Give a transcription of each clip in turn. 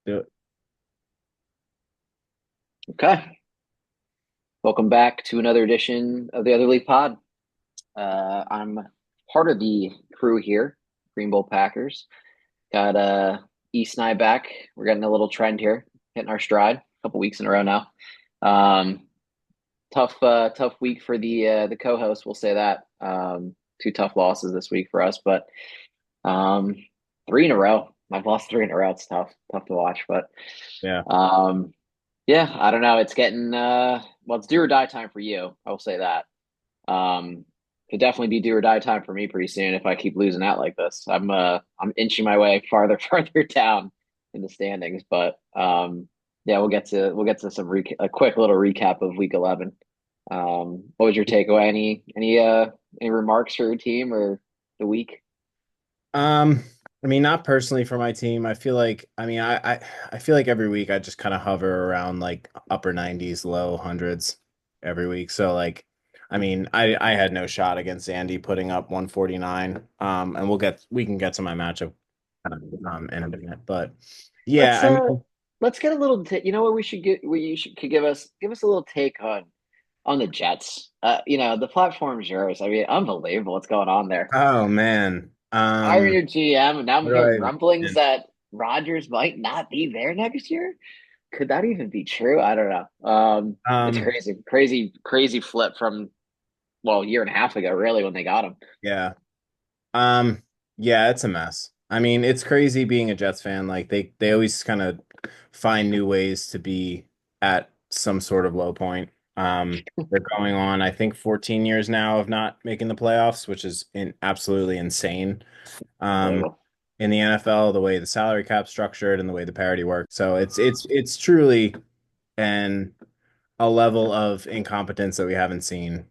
Do it. Okay. Welcome back to another edition of the Other League Pod. I'm part of the crew here, Green Bowl Packers. Got East and I back. We're getting a little trend here, hitting our stride a couple weeks in a row now. Um, tough week for the co-host, we'll say that. Two tough losses this week for us, but um, three in a row. I've lost three in a row. It's tough to watch, but Yeah. um, yeah, I don't know. It's getting well, it's do or die time for you. I will say that. Could definitely be do or die time for me pretty soon if I keep losing out like this. I'm inching my way farther farther down in the standings, but yeah, we'll get to a quick little recap of week 11. What was your takeaway? Any remarks for your team or the week? Um, I mean, not personally for my team. I feel like every week I just kind of hover around like upper 90s, low hundreds every week. So like, I had no shot against Andy putting up 149. And we can get to my matchup in a minute. But yeah, Let's I uh mean, let's get a little you know what we should get what you should could give us a little take on the Jets. The platform's yours. I mean, unbelievable what's going on there. oh man. Hiring your GM, and now I'm What do hearing I rumblings that Rodgers might not be there next year. Could that even be true? I don't know. It's um crazy, crazy, crazy flip from a year and a half ago, really, when they got him. yeah. Um, yeah, it's a mess. I mean, it's crazy being a Jets fan. Like they always kind of find new ways to be at some sort of low point. They're going on, I think, 14 years now of not making the playoffs, which is absolutely insane. Um, Unbelievable. in the NFL, the way the salary cap structured and the way the parity works. So it's truly an a level of incompetence that we haven't seen,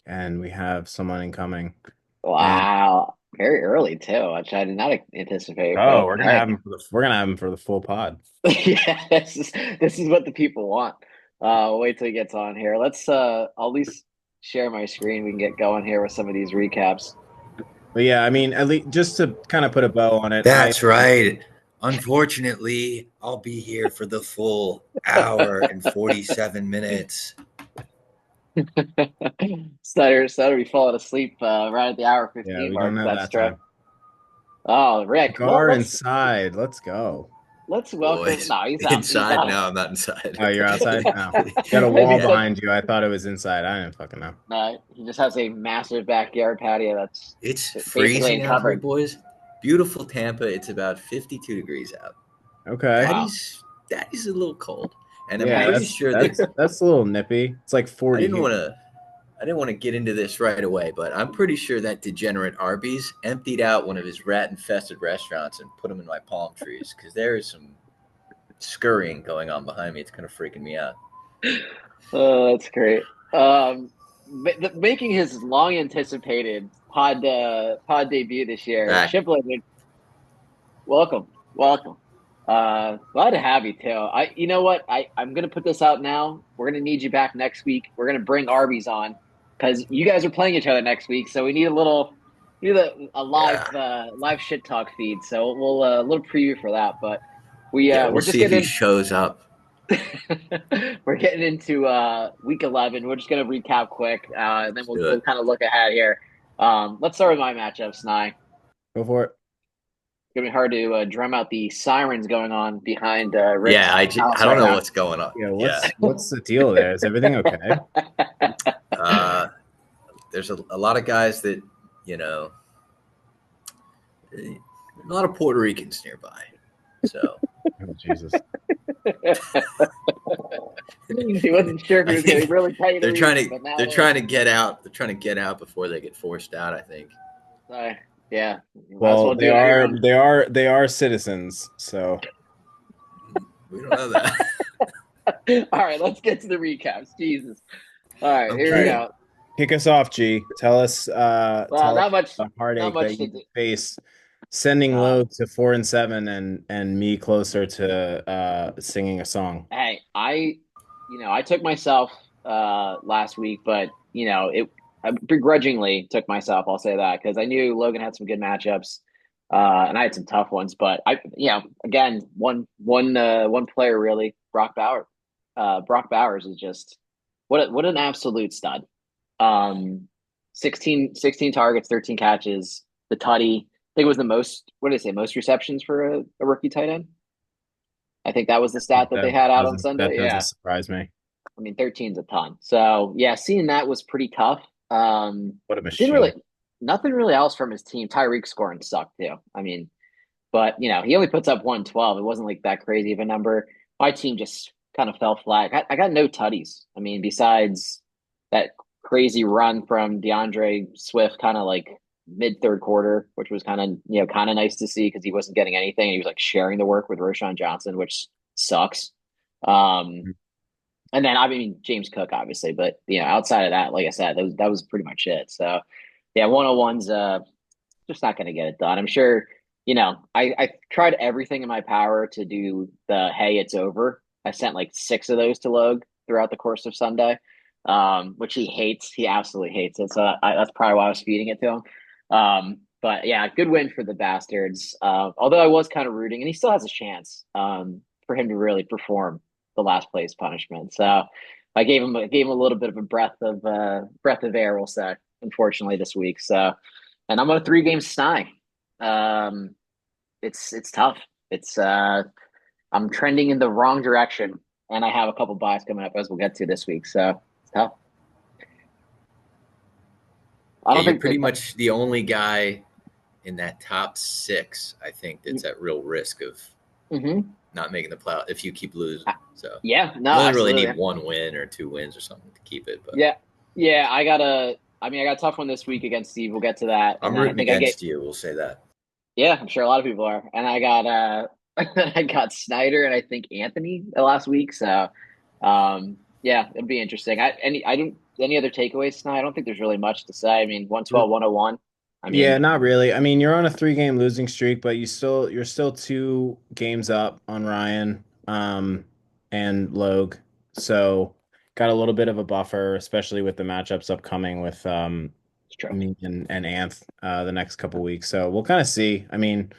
and we have someone incoming. And Wow, very early too, which I did not anticipate. oh, But hey, we're gonna have him for the full pod. yeah, this is what the people want. Wait till he gets on here. I'll at least share my screen. We can get going here with some of these recaps. But yeah, I mean, at least just to kind of put a bow on it, I That's right. Unfortunately, I'll be here for the full hour and 47 minutes. Stutter be falling asleep right at the hour yeah, 15 we don't mark. have That's that true. time. Oh, Rick. Well, Gar inside. Let's go. let's welcome. Boys, No, he's out. He's inside? out. No, I'm not inside. Oh, you're outside? Oh. Got a As he wall said, behind you. I thought it was inside. I didn't fucking know. he just has a massive backyard patio that's It's basically freezing out here, uncovered. boys. Beautiful Tampa. It's about 52 degrees out. Okay. Wow. Daddy's a little cold. And I'm Yeah, pretty sure that that's a little nippy. It's like I 40 didn't here. want to I didn't want to get into this right away, but I'm pretty sure that degenerate Arby's emptied out one of his rat infested restaurants and put them in my palm trees because there is some scurrying going on behind me. It's kind of freaking me out. Oh, that's great. Making his long anticipated pod debut this year, Back. Shipley. Welcome, welcome. Glad to have you, too. You know what? I'm gonna put this out now. We're gonna need you back next week. We're gonna bring Arby's on because you guys are playing each other next week, so we need a Yeah. live shit talk feed. So we'll a little preview for that. But Yeah, we'll we're just see if he getting shows up. we're getting into week 11. We're just gonna recap quick, and then Let's we'll do we'll it. kind of look ahead here. Let's start with my matchup, Sny. Go for it. Gonna be hard to drum out the sirens going on behind Yeah, Rick's house I don't right know now. what's going on. Yeah, Yeah. what's the deal there? Is everything okay? Uh, there's a lot of guys that, you know, a lot of Puerto Ricans nearby. So Oh, Jesus. He wasn't sure if he I was gonna think really tell you the reason, but now they're it is. trying to get out. They're trying to get out before they get forced out, I think. Yeah, you might as Well, well do it on your own. they are citizens, so We don't know that. All right, let's get to the recaps. Jesus. All right, here all we right. Okay. go. Kick us off, G. Well, Tell us not much, the not heartache that much to you do. faced sending Lowe Um, to 4-7 and me closer to singing a song. hey, I took myself last week, but I begrudgingly took myself. I'll say that because I knew Logan had some good matchups. And I had some tough ones, but again, one player really, Brock Bowers. Brock Bowers is just what an absolute stud. Um, 16 targets, 13 catches, the tutty. I think it was the most, what did I say, most receptions for a rookie tight end. I think that was the stat that they had out on That Sunday. doesn't Yeah. surprise me. I mean, 13's a ton. So yeah, seeing that was pretty tough. What a Didn't really, machine. nothing really else from his team. Tyreek scoring sucked too. I mean, but he only puts up 112. It wasn't like that crazy of a number. My team just kind of fell flat. I got no tutties. I mean, besides that crazy run from DeAndre Swift, kind of like mid third quarter, which was kind of nice to see because he wasn't getting anything. He was like sharing the work with Roshan Johnson, which sucks. Um, and then I mean James Cook, obviously, but outside of that, like I said, that was pretty much it. So yeah, 101's just not going to get it done. I'm sure, I tried everything in my power to do the hey, it's over. I sent like 6 of those to Logue throughout the course of Sunday, which he hates. He absolutely hates it. So that's probably why I was feeding it to him. But yeah, good win for the Bastards. Although I was kind of rooting, and he still has a chance for him to really perform the last place punishment. So I gave him a little bit of a breath of air, we'll say, unfortunately this week. So and I'm on a 3-game snide. It's tough. It's I'm trending in the wrong direction, and I have a couple buys coming up as we'll get to this week. So it's tough. I Yeah, don't you're think pretty that. much the only guy in that top 6, I think, that's at real risk of Mm-hmm. not making the playoff if you keep losing. So Yeah, no, you only really need absolutely. 1 win or 2 wins or something to keep it. But Yeah, yeah. I got a tough one this week against Steve. We'll get to that, and I'm then I rooting think I get. against you. We'll say that. Yeah, I'm sure a lot of people are, and I got I got Snyder and I think Anthony last week. So, yeah, it'll be interesting. Any other takeaways tonight? I don't think there's really much to say. I mean, 112, 101. I Yeah, mean, not really. I mean, you're on a 3 game losing streak, but you're still 2 games up on Ryan, and Logue. So got a little bit of a buffer, especially with the matchups upcoming with it's true. me and Anth the next couple weeks. So we'll kind of see. I mean,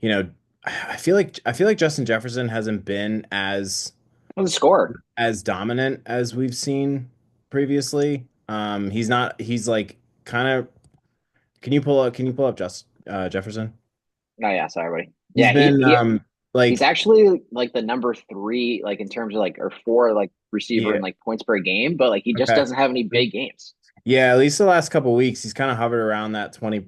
you know, I feel like Justin Jefferson hasn't been What's the score? as dominant as we've seen previously. He's not. He's like kind of. Can you pull up Jefferson? Oh yeah, sorry, buddy. He's Yeah, he been he he's like actually like the number 3, like in terms of like or 4 like receiver in yeah, like points per game, but like he just okay. doesn't have any big games. Yeah, at least the last couple weeks he's kind of hovered around that 20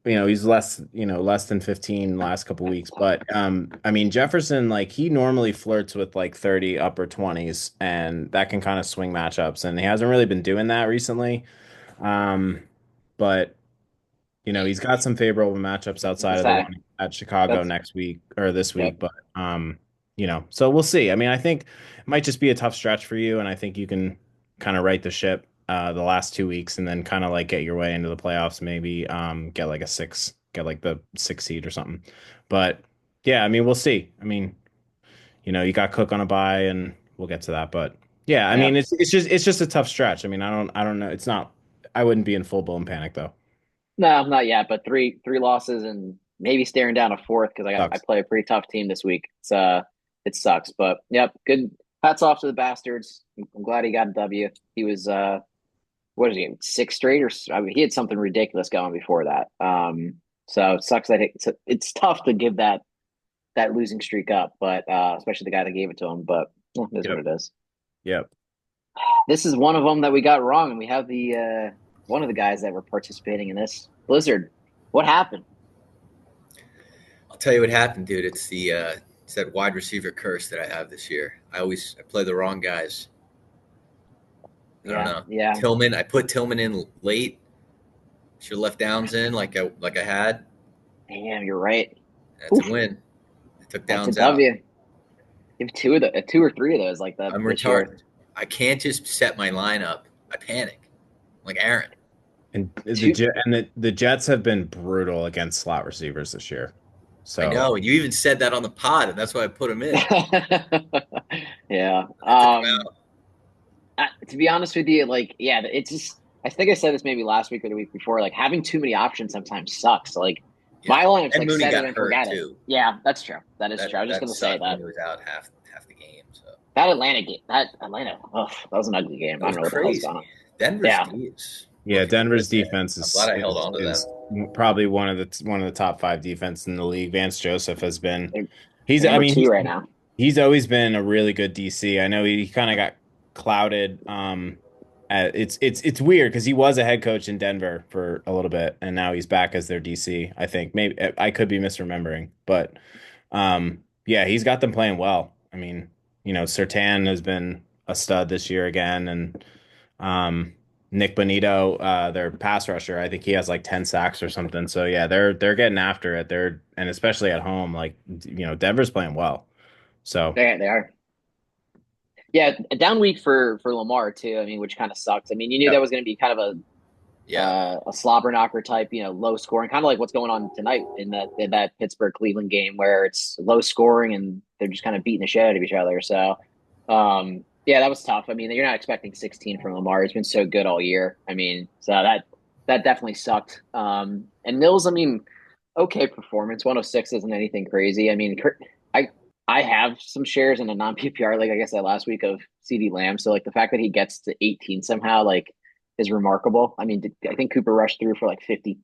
he's less than 15 last couple weeks, but I mean Jefferson, like, he normally flirts with like 30 upper 20s, and that can kind of swing matchups, and he hasn't really been doing that recently. But he's got some favorable matchups outside of the Say one at Chicago that's next week or this yep. week. But so we'll see. I mean, I think it might just be a tough stretch for you, and I think you can kind of right the ship the last 2 weeks, and then kind of like get your way into the playoffs. Maybe get like the 6 seed or something. But yeah, I mean, we'll see. I mean, you got Cook on a bye, and we'll get to that. But yeah, I Yeah. mean, it's just a tough stretch. I mean, I don't know. It's not. I wouldn't be in full blown panic though. No, not yet, but three losses and maybe staring down a fourth because I Sucks. play a pretty tough team this week. It sucks, but yep, good. Hats off to the Bastards. I'm glad he got a W. He was what is he, 6 straight I mean, he had something ridiculous going before that. So it sucks that it's tough to give that losing streak up, but especially the guy that gave it to him. But it is what Yep. it is. Yep. This is one of them that we got wrong, and we have the one of the guys that were participating in this Blizzard. What happened? I'll tell you what happened, dude. It's that wide receiver curse that I have this year. I play the wrong guys. I don't Yeah, know. yeah. Tillman, I put Tillman in late. Should have left Downs in like I had. Damn, you're right. That's a Oof, win. I took that's a Downs out. W. You have 2 or 3 of those like that I'm this year. retarded. I can't just set my lineup. I panic, like Aaron. And the Two. Jet and the Jets have been brutal against slot receivers this year. I So know, and you even said that on the pod, and that's why I put him in. Yeah. I took him out. To be honest with you, like, it's just. I think I said this maybe last week or the week before. Like having too many options sometimes sucks. Like My lineup's And like Mooney set it got and hurt forget it. too. Yeah, that's true. That is That true. I was just that gonna say sucked when that. he was out half the game. So That Atlanta game, that Atlanta, oh, that was an ugly game. that I was don't know what the hell's going crazy. on. Denver's Yeah, D is Yeah, looking good, Denver's man. defense I'm glad I held on to them. is probably one of the top five defense in the league. Vance Joseph has been they're, he's they're I number mean two right now. he's always been a really good DC. I know he kind of got clouded. It's weird because he was a head coach in Denver for a little bit, and now he's back as their DC. I think maybe I could be misremembering, but yeah, he's got them playing well. I mean, Sertan has been a stud this year again, and Nick Bonito, their pass rusher, I think he has like 10 sacks or something. So yeah, they're getting after it. And especially at home, like Denver's playing well. So They are. Yeah, a down week for Lamar too. I mean, which kind of sucks. I mean, you knew that Yep. was going to be kind of Yeah. a slobber knocker type, low scoring, kind of like what's going on tonight in that Pittsburgh Cleveland game where it's low scoring and they're just kind of beating the shit out of each other. So, yeah, that was tough. I mean, you're not expecting 16 from Lamar. He's been so good all year. I mean, so that definitely sucked. And Mills, I mean, okay performance. 106 isn't anything crazy. I mean, I I have some shares in a non PPR league. I guess that last week of CD Lamb. So like the fact that he gets to 18 somehow like is remarkable. I mean, I think Cooper rushed through for like 50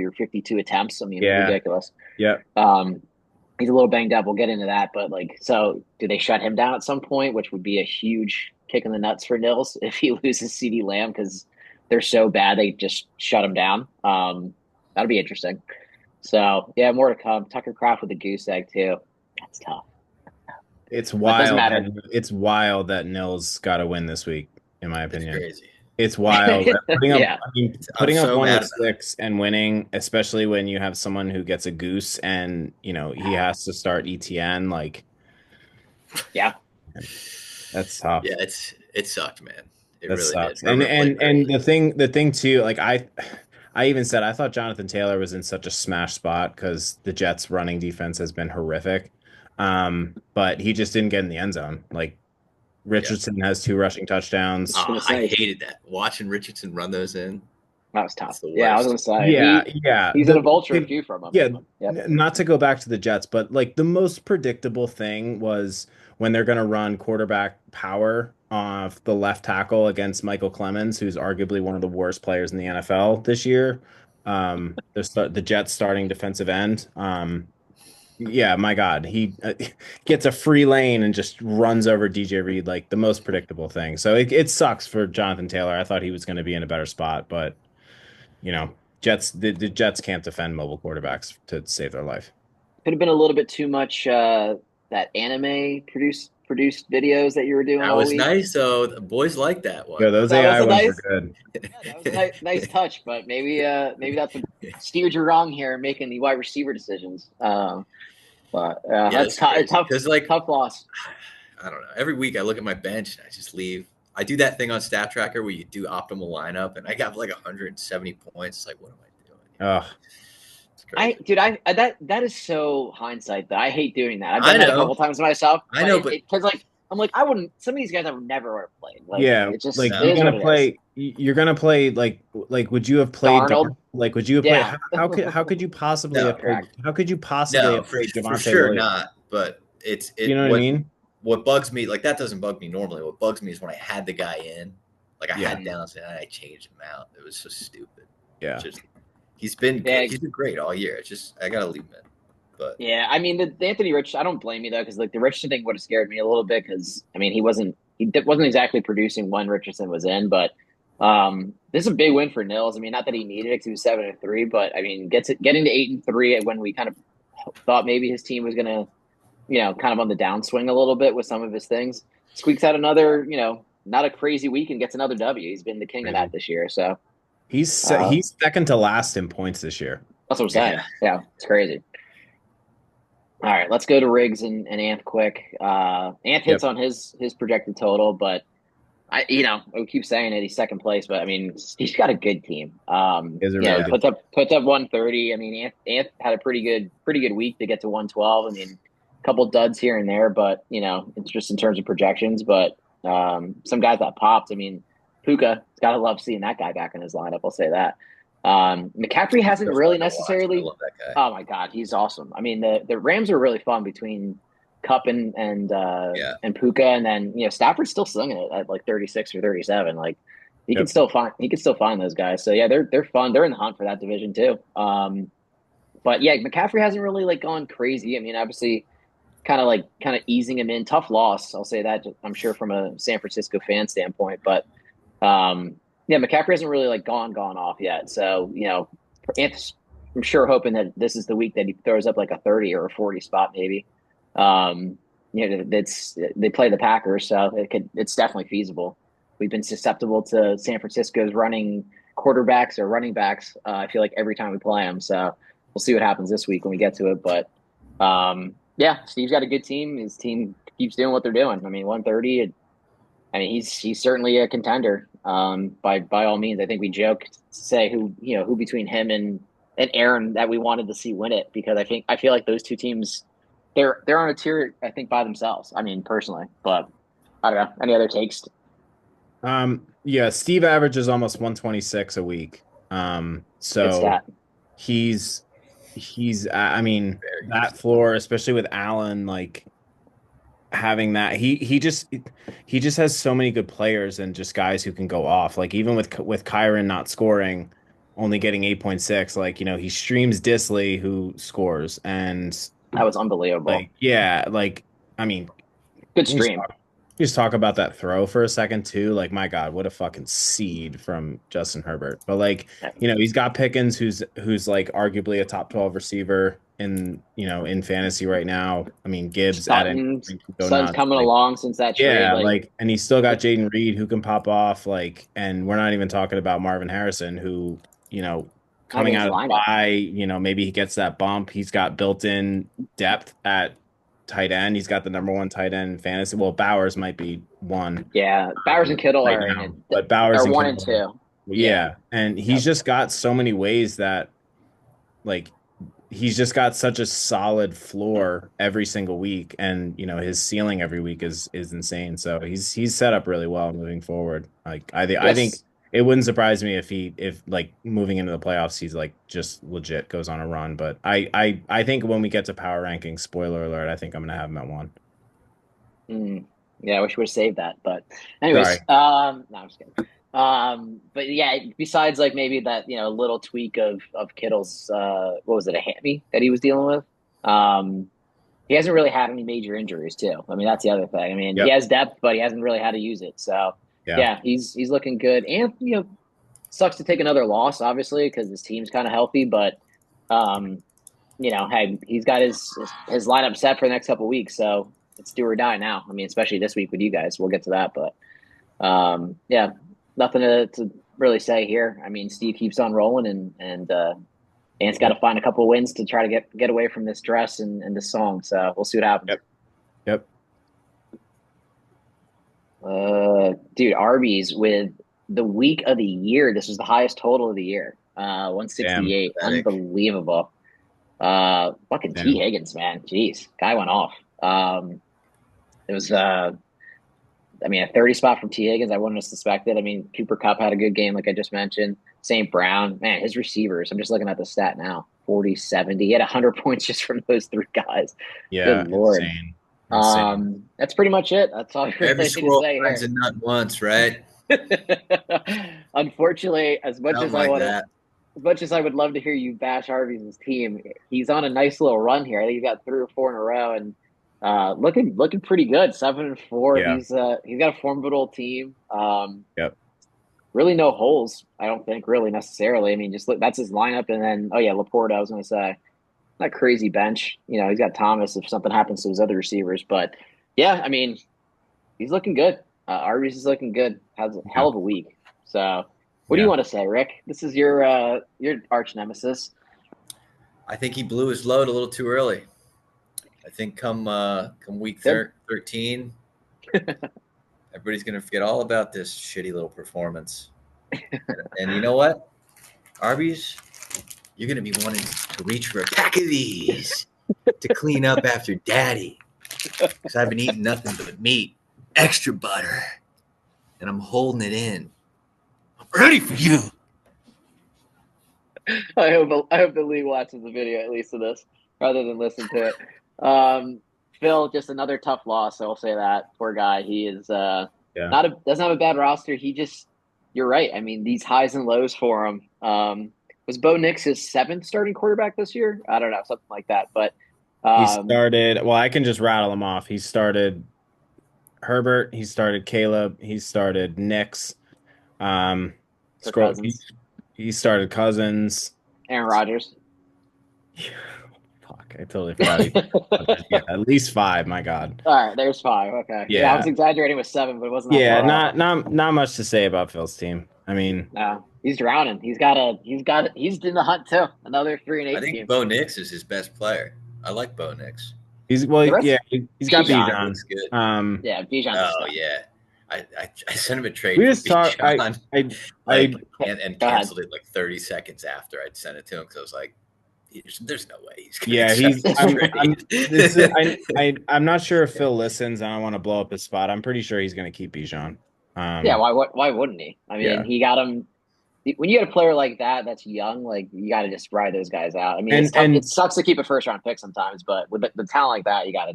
or 52 attempts. I mean, yeah, ridiculous. yeah. Um, he's a little banged up. We'll get into that, but like, so do they shut him down at some point, which would be a huge kick in the nuts for Nils if he loses CD Lamb because they're so bad they just shut him down. That'll be interesting. So yeah, more to come. Tucker Craft with the goose egg too. That's tough. It's But it doesn't wild. matter. It's wild that Nils got to win this week, in my It's opinion. crazy. It's wild that putting up. Yeah. I mean, I'm putting up so mad about it. 106 and winning, especially when you have someone who gets a goose and he has to start ETN. Like, Yeah. that's tough. Yeah, it sucked, man. It That really did. sucks. And River played and great. and the thing too, like I even said I thought Jonathan Taylor was in such a smash spot because the Jets' running defense has been horrific. But he just didn't get in the end zone. Like Yeah. Richardson has 2 rushing touchdowns. gonna I say. hated that. Watching Richardson run those in. That was That's tough. the Yeah, I was worst. gonna say. Yeah. He's gonna vulture a few from him. Yeah, Yep. not to go back to the Jets, but like the most predictable thing was when they're going to run quarterback power off the left tackle against Michael Clemens, who's arguably one of the worst players in the NFL this year. The Jets starting defensive end. Yeah, my God, he gets a free lane and just runs over DJ Reed, like the most predictable thing. So it sucks for Jonathan Taylor. I thought he was going to be in a better spot, but you know, the Jets can't defend mobile quarterbacks to save their life. Could have been a little bit too much that anime produced videos that you were doing That all was week. nice, though. The boys liked that one. Yeah, those That was AI a ones nice- are good. Yeah, that was a nice touch, but maybe that's what steered you wrong here in making the wide receiver decisions. But that's tough. Because like Tough loss. I don't know. Every week I look at my bench and I just leave. I do that thing on Stat Tracker where you do optimal lineup, and I got like 170 points. It's like, what am I doing? Oh, It's crazy. That is so hindsight. That I hate doing that. I've done I that a know. couple times myself. I know, but because like I'm like I wouldn't. Some of these guys I would never would have played. Like, yeah, it just like it you're is you're what gonna it is. play. You're gonna play like. Would you have played? Darnold? Like, would you have played? Yeah. How could you possibly No. have played? Correct. How could you possibly no, have for played Javonte sure Williams? not. But it You know what I mean? What bugs me, like that doesn't bug me normally. What bugs me is when I had the guy in, like I Yeah. had Dallas and I changed him out. It was so stupid. Yeah. Just he's been Yeah. he's been great all year. It's just I gotta leave him in. But Yeah, I mean the Anthony Rich. I don't blame you though, because like the Richardson thing would have scared me a little bit because I mean he wasn't exactly producing when Richardson was in, but this is a big win for Nils. I mean, not that he needed it because he was 7-3, but I mean getting to 8-3 when we kind of thought maybe his team was gonna kind of on the downswing a little bit with some of his things. Squeaks out another not a crazy week and gets another W. He's been the king of that this year, so He's second to last in points this year. that's what I'm saying. Yeah, it's crazy. All right, let's go to Riggs and Anth quick. Anth hits on his projected total, but I keep saying it. He's second place, but I mean he's got a good team. Puts up 130. I mean Anth had a pretty good week to get to 112. I mean a couple duds here and there, but it's just in terms of projections. But some guys that popped. I mean Puka, gotta love seeing that guy back in his lineup. I'll say that. McCaffrey hasn't Feels really fun to watch. I necessarily. love that guy. Oh my God, he's awesome. I mean, the Rams are really fun between Cup Yeah. and Puka, and then Stafford's still slinging it at like 36 or 37. Like Yep. he can still find those guys. So yeah, they're fun. They're in the hunt for that division too. But yeah, McCaffrey hasn't really like gone crazy. I mean, obviously, kind of easing him in. Tough loss, I'll say that. I'm sure from a San Francisco fan standpoint, but yeah, McCaffrey hasn't really like gone off yet. So I'm sure hoping that this is the week that he throws up like a 30 or a 40 spot maybe. They play the Packers, so it's definitely feasible. We've been susceptible to San Francisco's running quarterbacks or running backs. I feel like every time we play them, so we'll see what happens this week when we get to it. But yeah, Steve's got a good team. His team keeps doing what they're doing. I mean, 130. I mean, he's certainly a contender. By all means, I think we joked to say who between him and Aaron that we wanted to see win it, because I feel like those two teams they're on a tier, I think, by themselves. I mean, personally, but I don't know. Any other takes? Yeah, Steve averages almost 126 a week. Good So stat. he's I mean, that floor, especially with Allen, like having that, he just has so many good players and just guys who can go off. Like even with Kyron not scoring, only getting 8.6, like he streams Disley who scores, and That was unbelievable. like yeah, like I mean, Good you just stream. talk about that throw for a second too. Like my God, what a fucking seed from Justin Herbert. But like, he's got Pickens, who's like arguably a top 12 receiver in fantasy right now. I mean, Gibbs at any point can go Sutton's nuts. coming Like, along since that trade. yeah, like, and he's still got Jaden Reed who can pop off. Like, and we're not even talking about Marvin Harrison, who coming out of the bye, maybe he gets that bump. He's got built-in depth at tight end. He's got the number one tight end in fantasy. Well, Bowers might be one. Yeah, Bowers and Kittle right are now, but Bowers are and 1 and Kittle, 2. yeah, and he's just got so many ways that, like, he's just got such a solid floor every single week, and his ceiling every week is insane. So he's set up really well moving forward. Like I think it wouldn't surprise me if like moving into the playoffs he's like just legit goes on a run. But I think when we get to power rankings, spoiler alert, I think I'm gonna have him at 1. Yeah, I wish we would have saved that. But anyways, Sorry. no, I'm just kidding. But yeah, besides like maybe that little tweak of Kittle's what was it, a hammy that he was dealing with? He hasn't really had any major injuries too. I mean, that's the other thing. I mean, he has depth, but he hasn't really had to use it. So yeah, he's looking good. And sucks to take another loss, obviously, because his team's kind of healthy. But hey, he's got his lineup set for the next couple of weeks, so it's do or die now. I mean, especially this week with you guys. We'll get to that, but yeah, nothing to really say here. I mean, Steve keeps on rolling, and Ant's got to find a couple of wins to try to get away from this dress and this song. So we'll see what happens. Yep. Dude, Arby's with the week of the year. This was the highest total of the year. 168. Damn. Unbelievable. Fucking Damn. T. Higgins, man. Jeez, guy went off. It was a 30 spot from T. Higgins. I wouldn't have suspected. I mean, Cooper Kupp had a good game, like I just mentioned. St. Brown, man, his receivers. I'm just looking at the stat now. 40, 70. He had 100 points just from those three guys. Yeah, good Lord. Insane. That's pretty much it. That's all I really Every need squirrel to say finds here. a nut once, right? Unfortunately, as much as Something like that. as much as I would love to hear you bash Arby's team, he's on a nice little run here. I think he's got 3 or 4 in a row, and looking pretty good. 7-4. Yeah. He's got a formidable team. Yep. Really no holes, I don't think, really necessarily. I mean, just look, that's his lineup, and then Laporta. I was going to say, not crazy bench. He's got Thomas if something happens to his other receivers, but yeah, I mean, he's looking good. Arby's is looking good. Has a hell of a week. So, what do you want to say, Rick? This is your arch nemesis. I think he blew his load a little too early. I think come week 13, everybody's going to forget all about this shitty little performance. And you know what? Arby's, you're going to be wanting to reach for a pack of these to clean up after daddy. Because I've been eating nothing but meat, extra butter, and I'm holding it in. I'm ready for you. I hope the league watches the video at least of this rather than listen to it. Phil, just another tough loss. I'll say that poor guy. He is Yeah. not a doesn't have a bad roster. He just you're right. I mean, these highs and lows for him. Was Bo Nix his seventh starting quarterback this year? I don't know, something like that. But He um, started, well, I can just rattle them off. He started Herbert, he started Caleb, he started Nix. Um, Kirk scroll, Cousins, he started Cousins. Aaron Rodgers. Fuck, I totally forgot. Yeah, at least five. My God. All right, there's five. Okay, yeah, I Yeah, was exaggerating with seven, but it wasn't that yeah. far off. Not much to say about Phil's team. I mean, No, he's drowning. He's in the hunt too. Another 3-8 I think team. Bo Nix is his best player. I like Bo Nix. he's well, The rest, yeah. He's got Bijan. He Bijan. looks good. Yeah, Bijan's a Oh stud. yeah, I sent him a trade We for just talked. Bijan, I and Go ahead. canceled it like 30 seconds after I'd sent it to him because I was like, there's no way he's gonna yeah. accept He's. this I'm. trade. This is. I'm not sure if Phil listens. I don't want to blow up his spot. I'm pretty sure he's going to keep Bijan. Yeah, why wouldn't he? I mean, Yeah. he got him. When you get a player like that that's young, like you got to just ride those guys out. I mean, it's tough. It And sucks to keep a first round pick sometimes, but with the talent like that, you got to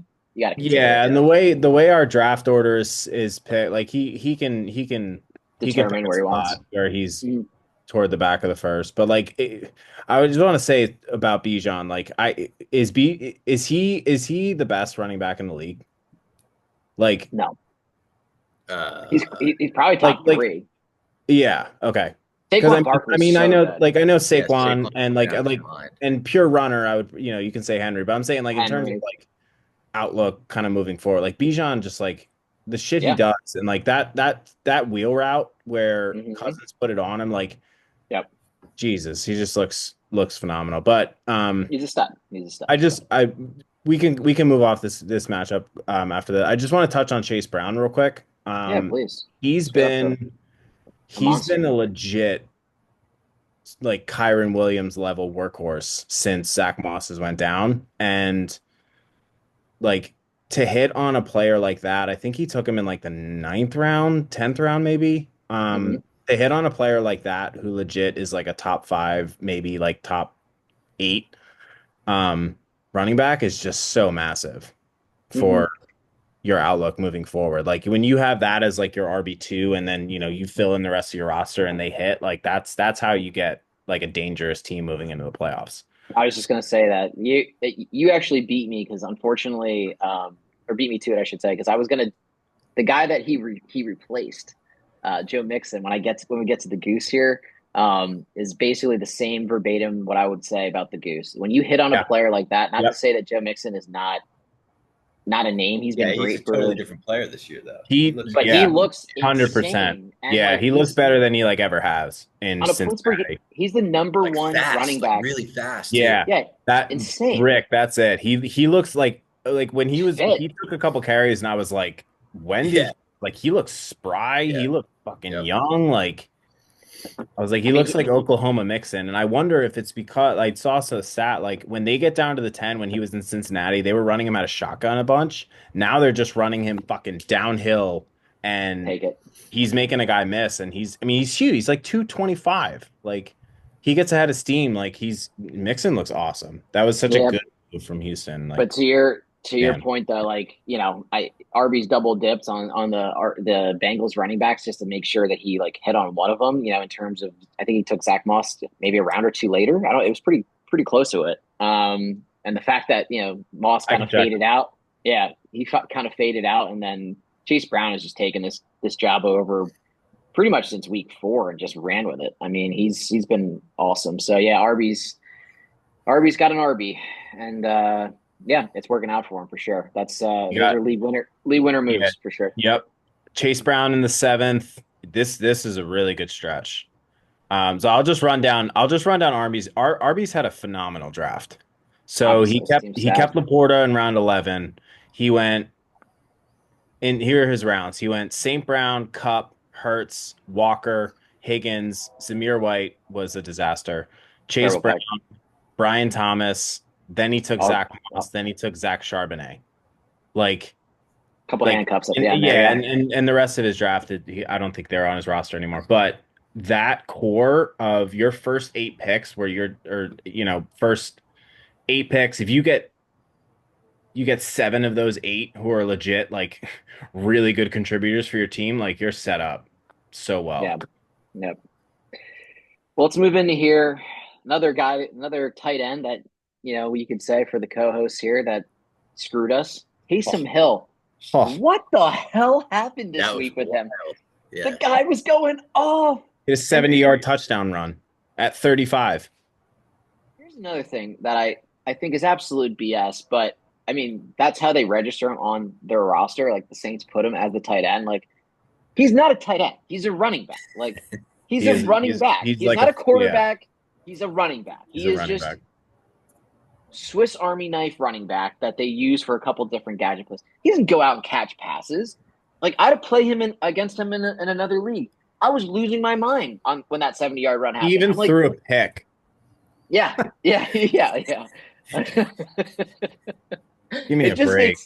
consider yeah, it. and the way our draft order is picked, like he can pick Determine a where he wants. spot where he's Mhm. toward the back of the first. But like, I just want to say about Bijan, like, is he the best running back in the league? Like, No, uh, he's probably top like, three. yeah, okay. Because Saquon Barkley's I mean, I so know, good. like, I know yeah, Saquon and like, down in mind. and pure runner, I would, you can say Henry, but I'm saying like in terms of Henry, like outlook, kind of moving forward, like Bijan, just like the shit he yeah. does, and like that wheel route where Mhm. Cousins put it on him, like, Yep. Jesus, he just looks phenomenal. But He's a stud. He's a stud. we can move off this matchup after that. I just want to touch on Chase Brown real quick. Yeah, please. He's Straight up been he's monster. been a legit like Kyron Williams level workhorse since Zach Moss has went down, and like to hit on a player like that, I think he took him in like the ninth round, 10th round, maybe. Mhm. To hit on a player like that who legit is like a top five, maybe like top eight running back is just so massive for your outlook moving forward. Like when you have that as like your RB2 and then you fill in the rest of your roster and they hit, like that's how you get like a dangerous team moving into the playoffs. I was just gonna say that you actually beat me because unfortunately, or beat me to it, I should say, because I was gonna the guy that he replaced, Joe Mixon. When we get to the Goose here, is basically the same verbatim what I would say about the Goose. When you hit on a Yeah. player like that, not Yep. to say that Joe Mixon is not a name. He's Yeah, been he's a great for, totally different player this year, though. He looks but good. he looks 100%. insane. And, Yeah, like, he looks he's better than he like ever has in on a Pittsburgh. Cincinnati. He's the number Like one fast, running like back. really fast. Yeah. Yeah, That insane. Rick, that's it. He looks like when He's fit. he took a couple carries and I was like, when did Yeah. like he looks spry, Yeah. he looked fucking Yep. young, like I was like, he I mean, looks like Oklahoma Mixon, and I wonder if it's because I saw a stat like when they get down to the 10 when he was in Cincinnati, they were running him out of shotgun a bunch. Now they're just running him fucking downhill, and Take it. he's making a guy miss, and he's huge. He's like 225. Like he gets ahead of steam. Like Mixon looks awesome. That was such a good move from Houston. Like, But to your man. point though, like Arby's double dipped on the Bengals running backs just to make sure that he like hit on one of them. In terms of I think he took Zach Moss maybe a round or two later. I don't. It was pretty close to it. And the fact that Moss kind of faded out. Yeah, he kind of faded out, and then Chase Brown has just taken this job over pretty much since week 4 and just ran with it. I mean, he's been awesome. So yeah, Arby's got an RB, and yeah, it's working out for him for sure. Those are league winner moves for sure. Yep. Chase Brown in the 7th. This is a really good stretch. So I'll just run down Arby's. Arby's had a phenomenal draft. So Obviously, he kept Laporta in round 11. He went in here are his rounds. He went St. Brown, Cup, Hurts, Walker, Higgins, Zamir White was a disaster. Chase Brown, Brian Thomas, then he took Zach Moss, then he took Zach Charbonnet. Like a couple handcuffs up and the rest of his draft, I don't think they're on his roster anymore. But that core of your first 8 picks, where you're, or first 8 picks, if you get 7 of those 8 who are legit, like really good contributors for your team, like you're set up so well. Yeah. Yep. Well, let's move into here. Another guy, another tight end that, you could say for the co-hosts here that screwed us. Taysom Oh, Hill. oh, What the hell happened this That was week with him? wild. The Yeah. guy was going off. hit a And 70-yard touchdown run at 35. here's another thing that I think is absolute BS, but I mean, that's how they register him on their roster. Like the Saints put him as the tight end. Like he's not a tight end. He's a running back. Like he's He a is running back. he's He's like not a yeah, quarterback. He's a running back. he's He a is running just back. Swiss Army knife running back that they use for a couple different gadget plays. He doesn't go out and catch passes. Like I'd play him against him in another league. I was losing my mind on when that 70-yard run He happened. even I'm like, threw a pick. yeah, yeah, yeah, yeah. Give me It a just break.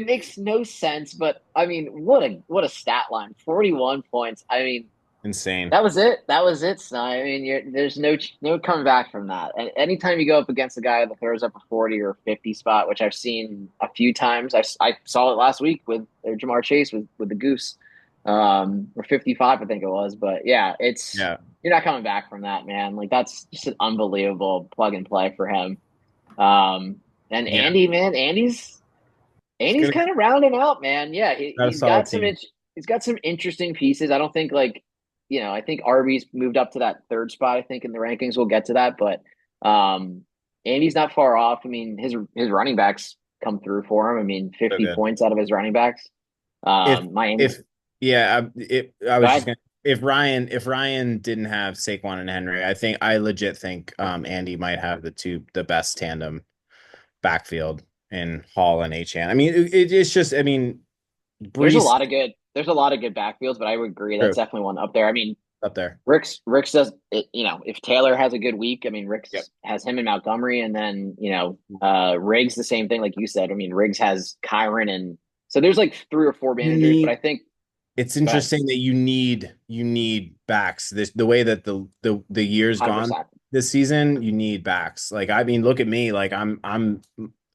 makes no sense. But I mean, what a stat line. 41 points. I mean, Insane. that was it. That was it, Sny. I mean, there's no coming back from that. And anytime you go up against a guy that throws up a 40 or 50 spot, which I've seen a few times, I saw it last week with Jamar Chase with the Goose, or 55, I think it was. But yeah, Yeah. you're not coming back from that, man. Like that's just an unbelievable plug and play for him. And Yeah. Andy, man, Andy's Gonna kind of rounding out, man. Yeah, got a he's solid got some team. he's got some interesting pieces. I don't think I think Arby's moved up to that third spot. I think in the rankings, we'll get to that, but Andy's not far off. I mean, his running backs come through for him. I mean, So 50 good. points out of his running backs. If Miami. if yeah, I Go was just ahead. gonna, if Ryan didn't have Saquon and Henry, I legit think Andy might have the best tandem backfield in Hall and Achan. I mean, it's just, I mean, Brees There's a lot of good backfields, but I would agree that's true, definitely one up there. I mean, up there. Rick's does it, if Taylor has a good week, I mean, Yep. Rick's has him and Montgomery, and then, Riggs the same thing, like you said. I mean, Riggs has Kyron, and so there's like 3 or 4 You managers, but I need think, It's go ahead, interesting that you need backs. The way that the year's gone 100%. this season, you need backs. Like, I mean, look at me. Like,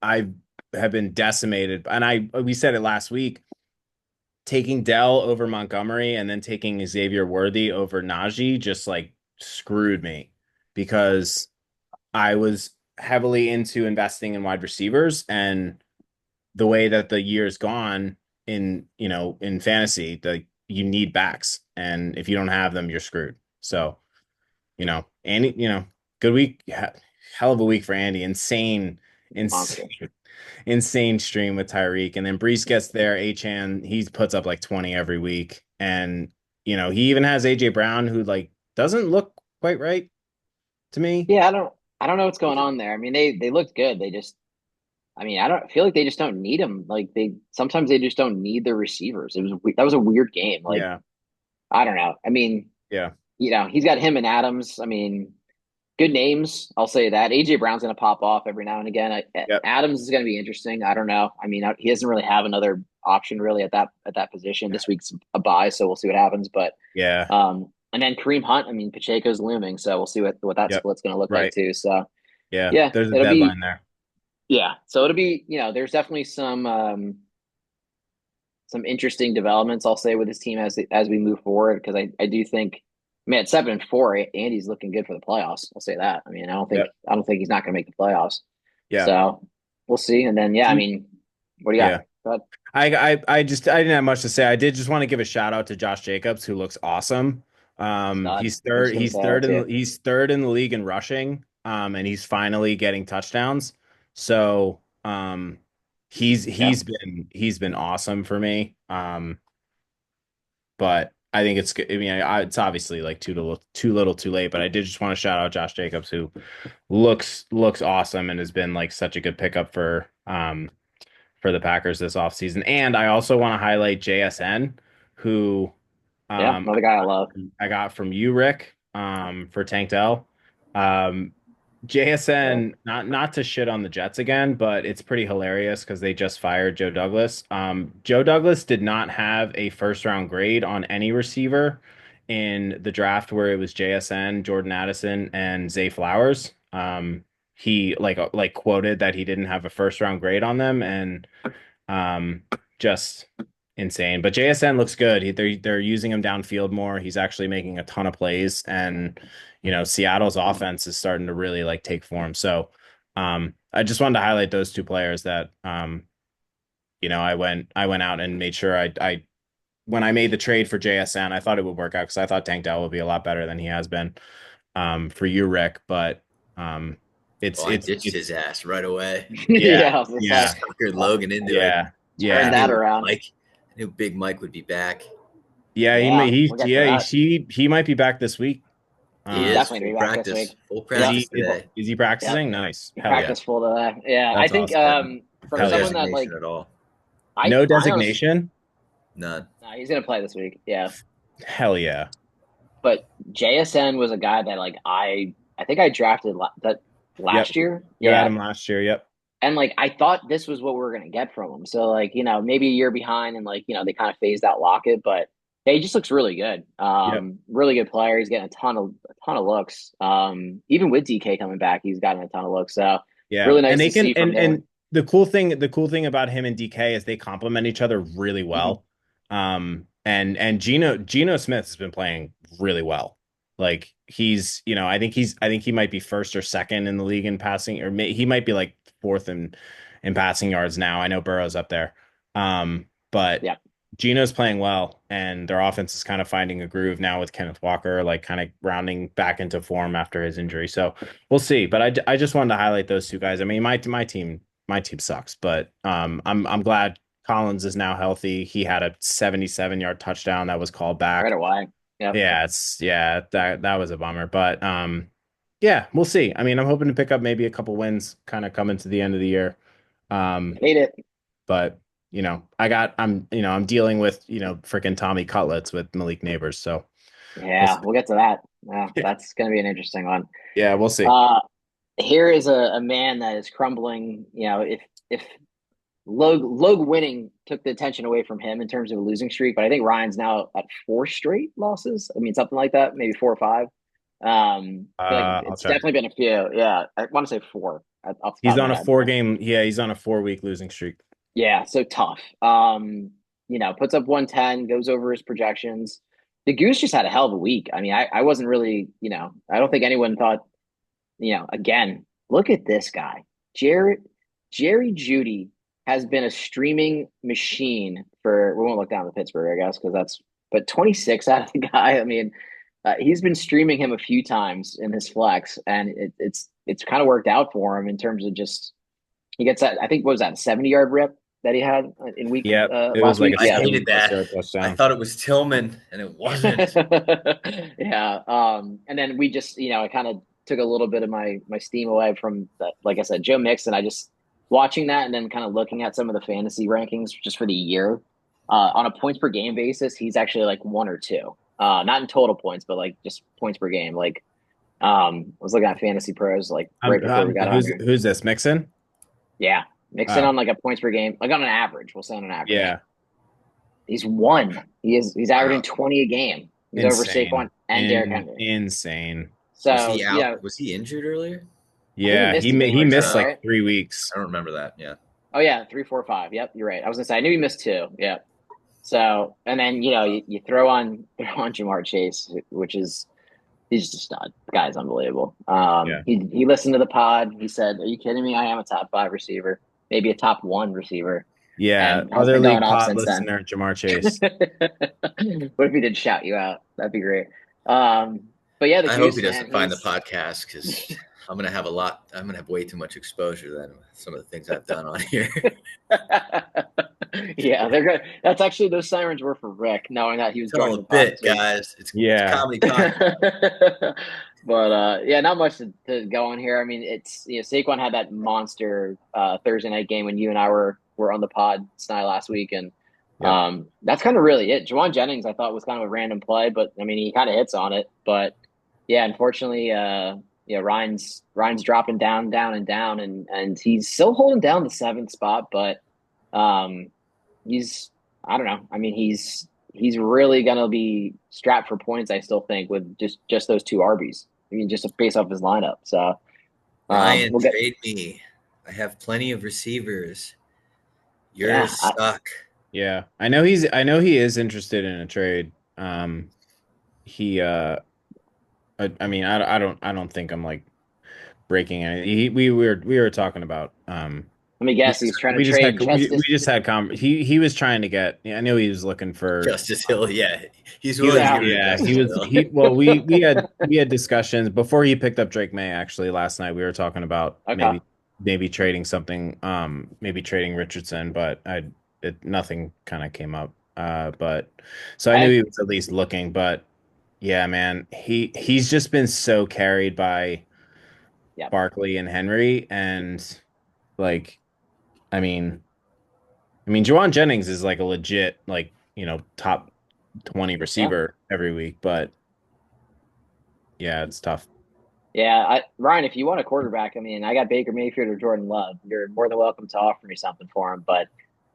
I have been decimated, and we said it last week. Taking Dell over Montgomery and then taking Xavier Worthy over Najee just like screwed me, because I was heavily into investing in wide receivers, and the way that the year's gone in fantasy, you need backs, and if you don't have them, you're screwed. So, Andy, good week, hell of a week for Andy. Monster. Insane stream with Tyreek, and then Brees gets there. Achan, he puts up like 20 every week, and he even has AJ Brown, who like doesn't look quite right to me. Yeah, I don't know what's going on there. I mean, they looked good. They just, I mean, I don't feel like they just don't need them. Like sometimes they just don't need the receivers. That was a weird game. Like, Yeah, I don't know. I mean, yeah, he's got him and Adams. I mean, good names. I'll say that. AJ Brown's going to pop off every now and again. yep, Adams is going to be interesting. I don't know. I mean, he doesn't really have another option really at that position. This week's a bye, so we'll see what happens. But yeah, and then Kareem Hunt. I mean, Pacheco's looming, so we'll see what that yep, split's going to look like right, too. So yeah. yeah, There's a it'll be deadline there. yeah. So it'll be there's definitely some interesting developments, I'll say, with his team as we move forward, because I do think, man, at 7-4, Andy's looking good for the playoffs. I'll say that. I mean, Yep, I don't think he's not going to make the playoffs. yeah. So we'll see. And then yeah, I mean, what do you got? Yeah. Go ahead. I didn't have much to say. I did just want to give a shout out to Josh Jacobs, who looks awesome. Stud. He's I'm just third. going to He's say that third in too. the, he's third in the league in rushing. And he's finally getting touchdowns. So, he's Yeah. he's been awesome for me. But I think it's good. I mean, it's obviously like too little, too late. But I did just want to shout out Josh Jacobs, who looks awesome and has been like such a good pickup for the Packers this offseason. And I also want to highlight JSN, who Yeah. um, Another guy I love. I got from you, Rick, for Tank Dell. Um, Yeah. JSN, not to shit on the Jets again, but it's pretty hilarious because they just fired Joe Douglas. Joe Douglas did not have a first round grade on any receiver in the draft where it was JSN, Jordan Addison, and Zay Flowers. He like quoted that he didn't have a first round grade on them, and um, just insane. But JSN looks good. They're using him downfield more. He's actually making a ton of plays, and Seattle's offense is starting to really like take form. So I just wanted to highlight those two players that I went out and made sure I when I made the trade for JSN, I thought it would work out because I thought Tank Dell would be a lot better than he has been for you, Rick. But it's Oh, I it's ditched his it's ass right away. Yeah, I was gonna yeah, say, Suckered Logan into it. yeah, yeah. turn that around. I knew Big Mike would be back. Yeah, Yeah, we'll get to that. he might be back this week. He He's is definitely full gonna be back this practice. week. Full Is practice he today. is he practicing? Nice. He Hell yeah. practiced full today. Yeah, I That's think awesome. from Hell No yeah. someone that like designation at all. No I designation? None. nah, he's gonna play this week. Yeah, Hell yeah. but JSN was a guy that like I think I drafted that Yep. last year. You had Yeah, him last year. Yep. and like I thought this was what we were gonna get from him. So like maybe a year behind, and like they kind of phased out Lockett, but yeah, he just looks really good. Yep. Really good player. He's getting a ton of looks. Even with DK coming back, he's gotten a ton of looks. So Yeah. really nice And they to can see from there. and the cool thing about him and DK is they complement each other really well. And Geno Smith has been playing really well. Like I think he might be first or second in the league in passing, or he might be like fourth in passing yards now. I know Burrow's up there. But Yeah. Geno's playing well, and their offense is kind of finding a groove now with Kenneth Walker, like kind of rounding back into form after his injury. So we'll see. But I just wanted to highlight those two guys. I mean, my team sucks, but I'm glad Collins is now healthy. He had a 77-yard touchdown that was called back. Right away. Yeah. Yeah, that was a bummer. But yeah, we'll see. I mean, I'm hoping to pick up maybe a couple wins kind of coming to the end of the year. Hate it. But I'm dealing with, freaking Tommy Cutlets with Malik Neighbors. So Yeah, we'll get to that. Yeah, that's gonna be an interesting one. yeah, we'll see. Here is a man that is crumbling. If Logue winning took the attention away from him in terms of a losing streak, but I think Ryan's now at 4 straight losses. I mean, something like that, maybe 4 or 5. I feel like I'll it's check. definitely been a few. Yeah, I want to say 4. He's on a 4-game. Yeah, he's on a 4-week losing streak. Yeah, so tough. Puts up 110, goes over his projections. The Goose just had a hell of a week. I mean, I wasn't really, I don't think anyone thought, again, look at this guy. Jerry Jeudy has been a streaming machine we won't look down to Pittsburgh, I guess, but 26 out of the guy. I mean, he's been streaming him a few times in his flex, and it's kind of worked out for him in terms of just, he gets that, I think, what was that, 70-yard rip that he had in week? Yeah, it was last like week. a I hated 70-plus-yard that. touchdown. I thought it was Tillman, and it wasn't. Yeah. And then we just, I kind of took a little bit of my steam away from that. Like I said, Joe Mixon, I just watching that and then kind of looking at some of the fantasy rankings just for the year. On a points per game basis, he's actually like 1 or 2. Not in total points, but like just points per game. Like, I was looking at Fantasy Pros like right before we got on here. Who's this, Mixon? Yeah. Mixon on like a points per game, like on an average. We'll say on an average. Yeah. He's 1. He's averaging 20 a game. He's over Saquon and Derrick Henry. Insane. So Was he out? Was he injured earlier? Yeah, he missed like 3 weeks. I don't remember that. Yeah. Oh yeah, 3, 4, 5. Yep, you're right. I was gonna say I knew he missed 2. Yeah. So and then you throw on Jamar Chase, which is he's just a stud. The guy's unbelievable. Yeah. He listened to the pod. He said, "Are you kidding me? I am a top 5 receiver, maybe a top 1 receiver." Yeah, other league pod listener, Jamar Chase. What if he did shout you out? That'd be great. But yeah, I hope he doesn't find the podcast because I'm gonna have way too much exposure than some of the things I've done on here. Yeah, they're good. That's actually those sirens were for Rick, knowing that he was Tell joining a the bit, podcast. guys. It's comedy time. But yeah, not much to go on here. I mean, it's Saquon had that monster Thursday night game when you and I were on the pod last week, and that's kind of really it. Juwan Jennings, I thought, was kind of a random play, but I mean, he kind of hits on it. But yeah, unfortunately, Ryan's dropping down, and he's still holding down the 7th spot, but he's, I don't know. I mean, he's he's really gonna be strapped for points. I still think with just those two RBs. I mean, just based off his lineup. So Ryan, we'll get. trade me. I have plenty of receivers. Yeah, Yours suck. Yeah, I know he is interested in a trade. He I mean, I don't think I'm like breaking any. We were talking about let me guess. He's trying to trade we Justice. just had he was trying to get. Yeah, I know he was looking for. Justice Hill, yeah. He's He willing was, to get rid of yeah, Justice he was Hill. he well we had discussions before he picked up Drake May actually last night. We were talking about Okay. maybe trading something, maybe trading Richardson, but nothing kind of came up. But so I knew he was at least looking, but yeah, man, he's just been so carried by Yep. Barkley and Henry, and like, I mean, Juwan Jennings is like a legit, like, top 20 receiver every week, but yeah, it's tough. Yeah, Ryan, if you want a quarterback, I mean, I got Baker Mayfield or Jordan Love. You're more than welcome to offer me something for him, but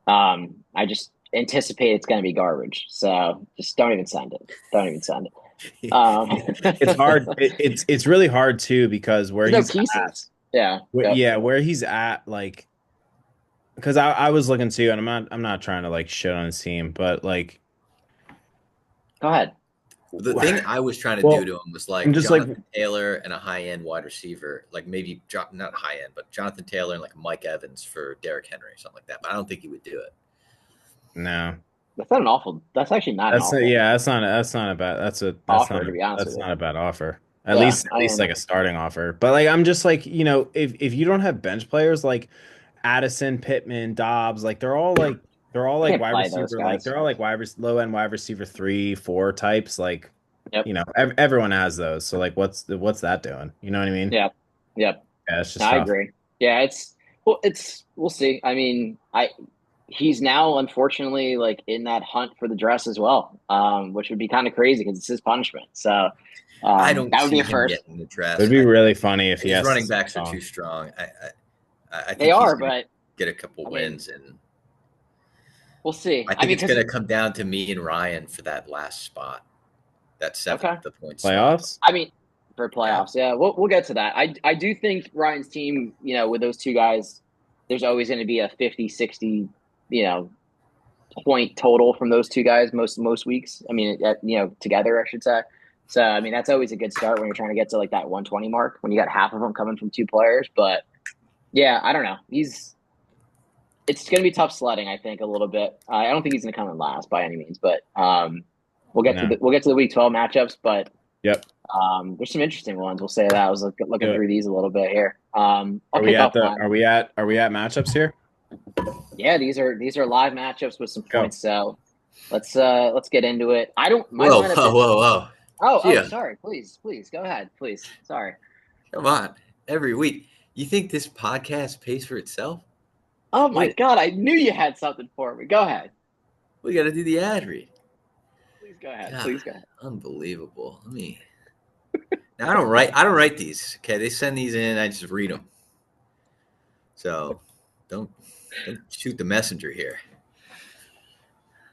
I just anticipate it's going to be garbage. So just don't even send it. Don't even send it. It's hard. It's really hard too because where There's he's no pieces. at, Yeah. yeah, where he's at, like, because I was looking too, and I'm not trying to like shit on his team, but like, Go ahead. The thing I was trying to Well, do to him was like I'm just like, Jonathan Taylor and a high end wide receiver, like maybe not high end, but Jonathan Taylor and like Mike Evans for Derrick Henry, something like that. But I don't think he would do it. no, That's not an awful. That's actually not an awful. yeah, that's not a bad. Offer, to be honest that's with not you. a bad offer. At Yeah, least like a starting offer. But like, I'm just like, if you don't have bench players like Addison, Pittman, Dobbs, like Can't wide play those receiver, like guys. they're all like low end wide receiver 3, 4 types. Like, Yep. everyone has those. So like, what's that doing? You know what I mean? Yep. Yeah, it's just I tough. agree. Yeah, we'll see. I mean, he's now unfortunately like in that hunt for the dress as well, which would be kind of crazy because it's his punishment. So I don't that would be see a him first. getting the draft. It'd be really funny if he His has running backs are too strong. I think They he's are, going to but get a couple wins, and we'll see. I think it's going to come down to me and Ryan for that last spot, that seventh, the point playoffs. Spot. I mean, for playoffs, yeah. We'll get to that. I do think Ryan's team, with those two guys, there's always going to be a 50, 60, point total from those two guys most weeks. I mean, together, I should say. So, I mean, that's always a good start when you're trying to get to like that 120 mark when you got half of them coming from two players. But yeah, I don't know. It's going to be tough sledding, I think, a little bit. I don't think he's going to come in last by any means, but we'll get to the week 12 matchups. But yep, there's some interesting ones. We'll say that. I was looking through these a little bit here. Are we at matchups here? Yeah, these are live matchups with some points. So let's get into it. I don't. Whoa. Oh, sorry. Please go ahead. Please, sorry. Come on, every week. You think this podcast pays for itself? Oh my God! I knew you had something for me. Go ahead. We got to do the ad read. Please go ahead. Unbelievable. Now I don't write these. Okay, they send these in. I just read them. So don't shoot the messenger here.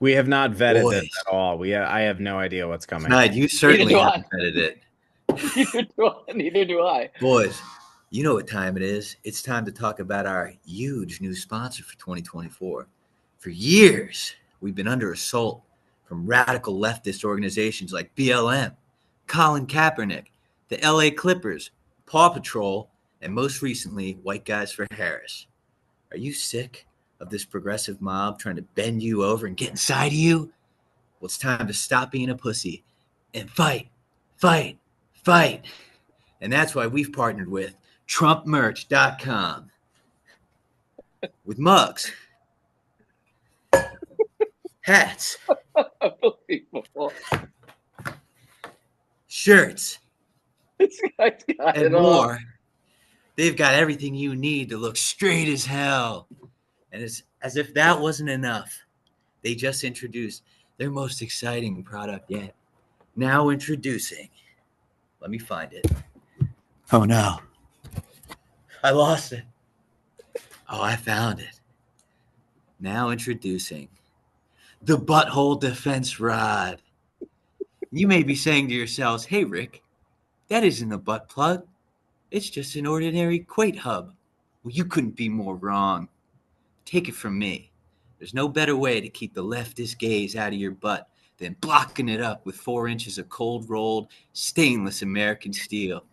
We have not vetted this at all. I have no idea what's coming. You certainly haven't vetted it. Neither do I. Boys, you know what time it is. It's time to talk about our huge new sponsor for 2024. For years, we've been under assault from radical leftist organizations like BLM, Colin Kaepernick, the LA Clippers, Paw Patrol, and most recently, White Guys for Harris. Are you sick of this progressive mob trying to bend you over and get inside of you? Well, it's time to stop being a pussy and fight. And that's why we've partnered with TrumpMerch.com with mugs, hats, shirts, and more. They've got everything you need to look straight as hell. And it's as if that wasn't enough. They just introduced their most exciting product yet. Now introducing. Let me find it. Oh no. I lost it. Oh, I found it. Now introducing the butthole defense rod. You may be saying to yourselves, hey, Rick, that isn't a butt plug. It's just an ordinary Quate hub. Well, you couldn't be more wrong. Take it from me. There's no better way to keep the leftist gaze out of your butt than blocking it up with 4 inches of cold rolled stainless American steel.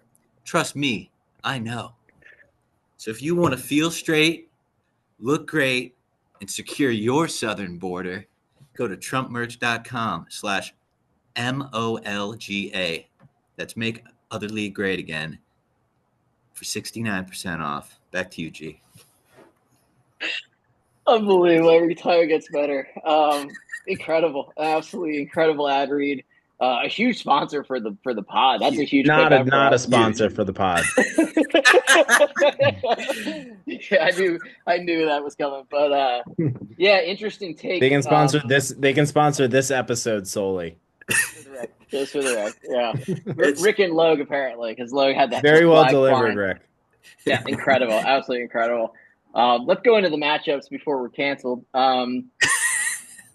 Trust me, I know. So if you want to feel straight, look great, and secure your southern border, go to trumpmerch.com/MOLGA. That's Make Other League Great Again for 69% off. Back to you, G. Unbelievable. Every time it gets better. Incredible. Absolutely incredible ad read. A huge sponsor for the pod. That's a huge Not pickup for a us. sponsor for the pod. Yeah, I knew that was coming. But yeah, interesting take. They can sponsor this. They can sponsor this episode solely. Just for the record. Yeah. Rick and Logue, apparently, because Logue had that Very well flag delivered, flying. Rick. Yeah, incredible. Absolutely incredible. Let's go into the matchups before we're canceled.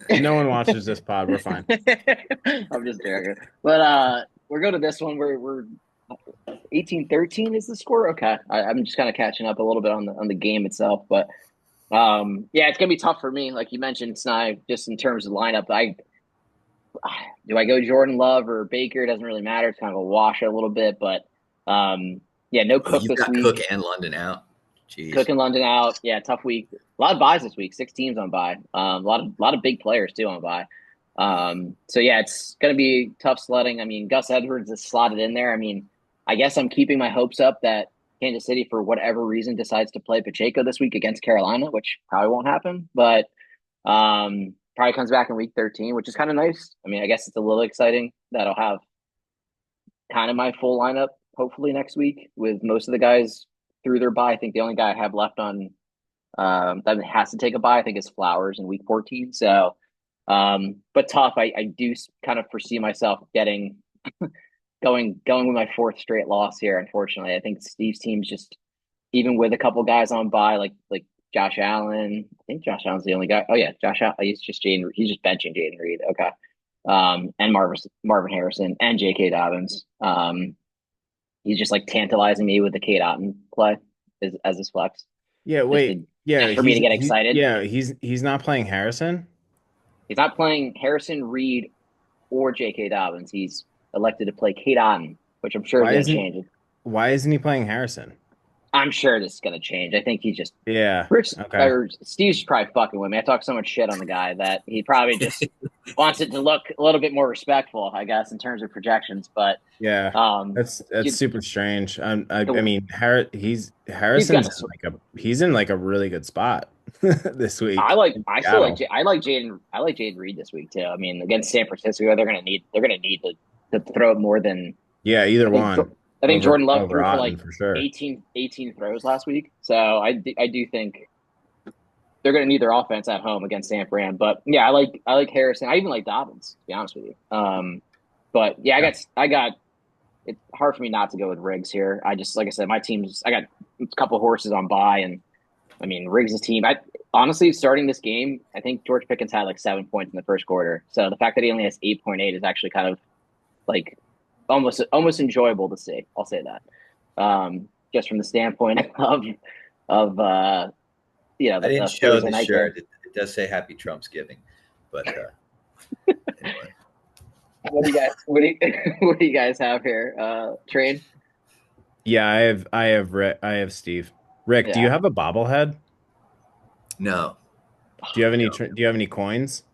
No one watches this pod. We're fine. I'm just joking. But we're going to this one. We're 18-13 is the score. Okay, I'm just kind of catching up a little bit on the game itself. But yeah, it's gonna be tough for me, like you mentioned, Snai. Just in terms of lineup, do I go Jordan Love or Baker? It doesn't really matter. It's kind of a wash a little bit. But yeah, no Cook You this got week. Cook and London out. Jeez. Cook and London out. Yeah, tough week. A lot of buys this week. 6 teams on buy. A lot of big players too on buy. So yeah, it's gonna be tough sledding. I mean, Gus Edwards is slotted in there. I mean, I guess I'm keeping my hopes up that Kansas City, for whatever reason, decides to play Pacheco this week against Carolina, which probably won't happen. But probably comes back in week 13, which is kind of nice. I mean, I guess it's a little exciting that I'll have kind of my full lineup hopefully next week with most of the guys through their bye. I think the only guy I have left on that has to take a bye, I think, is Flowers in week 14. So, but tough. I do kind of foresee myself getting going with my 4th straight loss here. Unfortunately, I think Steve's team's just, even with a couple guys on bye, like Josh Allen. I think Josh Allen's the only guy. Oh yeah, Josh Allen. He's just benching Jaden Reed. Okay, and Marvin Harrison and J.K. Dobbins. He's just like tantalizing me with the Kate Otten play as his flex. Yeah, wait. Yeah, for me to get excited. He's not playing Harrison. He's not playing Harrison, Reed, or J.K. Dobbins. He's elected to play Kate Otten, which I'm sure is going to change. Why isn't he playing Harrison? I'm sure this is going to change. I think he's just Steve's probably fucking with me. I talk so much shit on the guy that he probably just wants it to look a little bit more respectful, I guess, in terms of projections. But yeah, that's super strange. I mean, Harrison's he's in like a really good spot this week. I like Jaden Reed this week too. I mean, against San Francisco, they're gonna need to throw it more than either one. I think Jordan Love threw for like sure. 18 throws last week. So I do think they're going to need their offense at home against San Fran. But yeah, I like Harrison. I even like Dobbins, to be honest with you. But yeah, I got it's hard for me not to go with Riggs here. I just, like I said, my team's, I got a couple horses on bye, and I mean, Riggs' team, honestly, starting this game, I think George Pickens had like 7 points in the first quarter. So the fact that he only has 8.8 is actually kind of like almost enjoyable to see. I'll say that. Just from the standpoint of I didn't show the shirt. It does say Happy Trumpsgiving, but anyway. What do you guys have here? Trade? Yeah, I have Steve. Rick, do you have a bobblehead? No. Do you have any? Do you have any coins?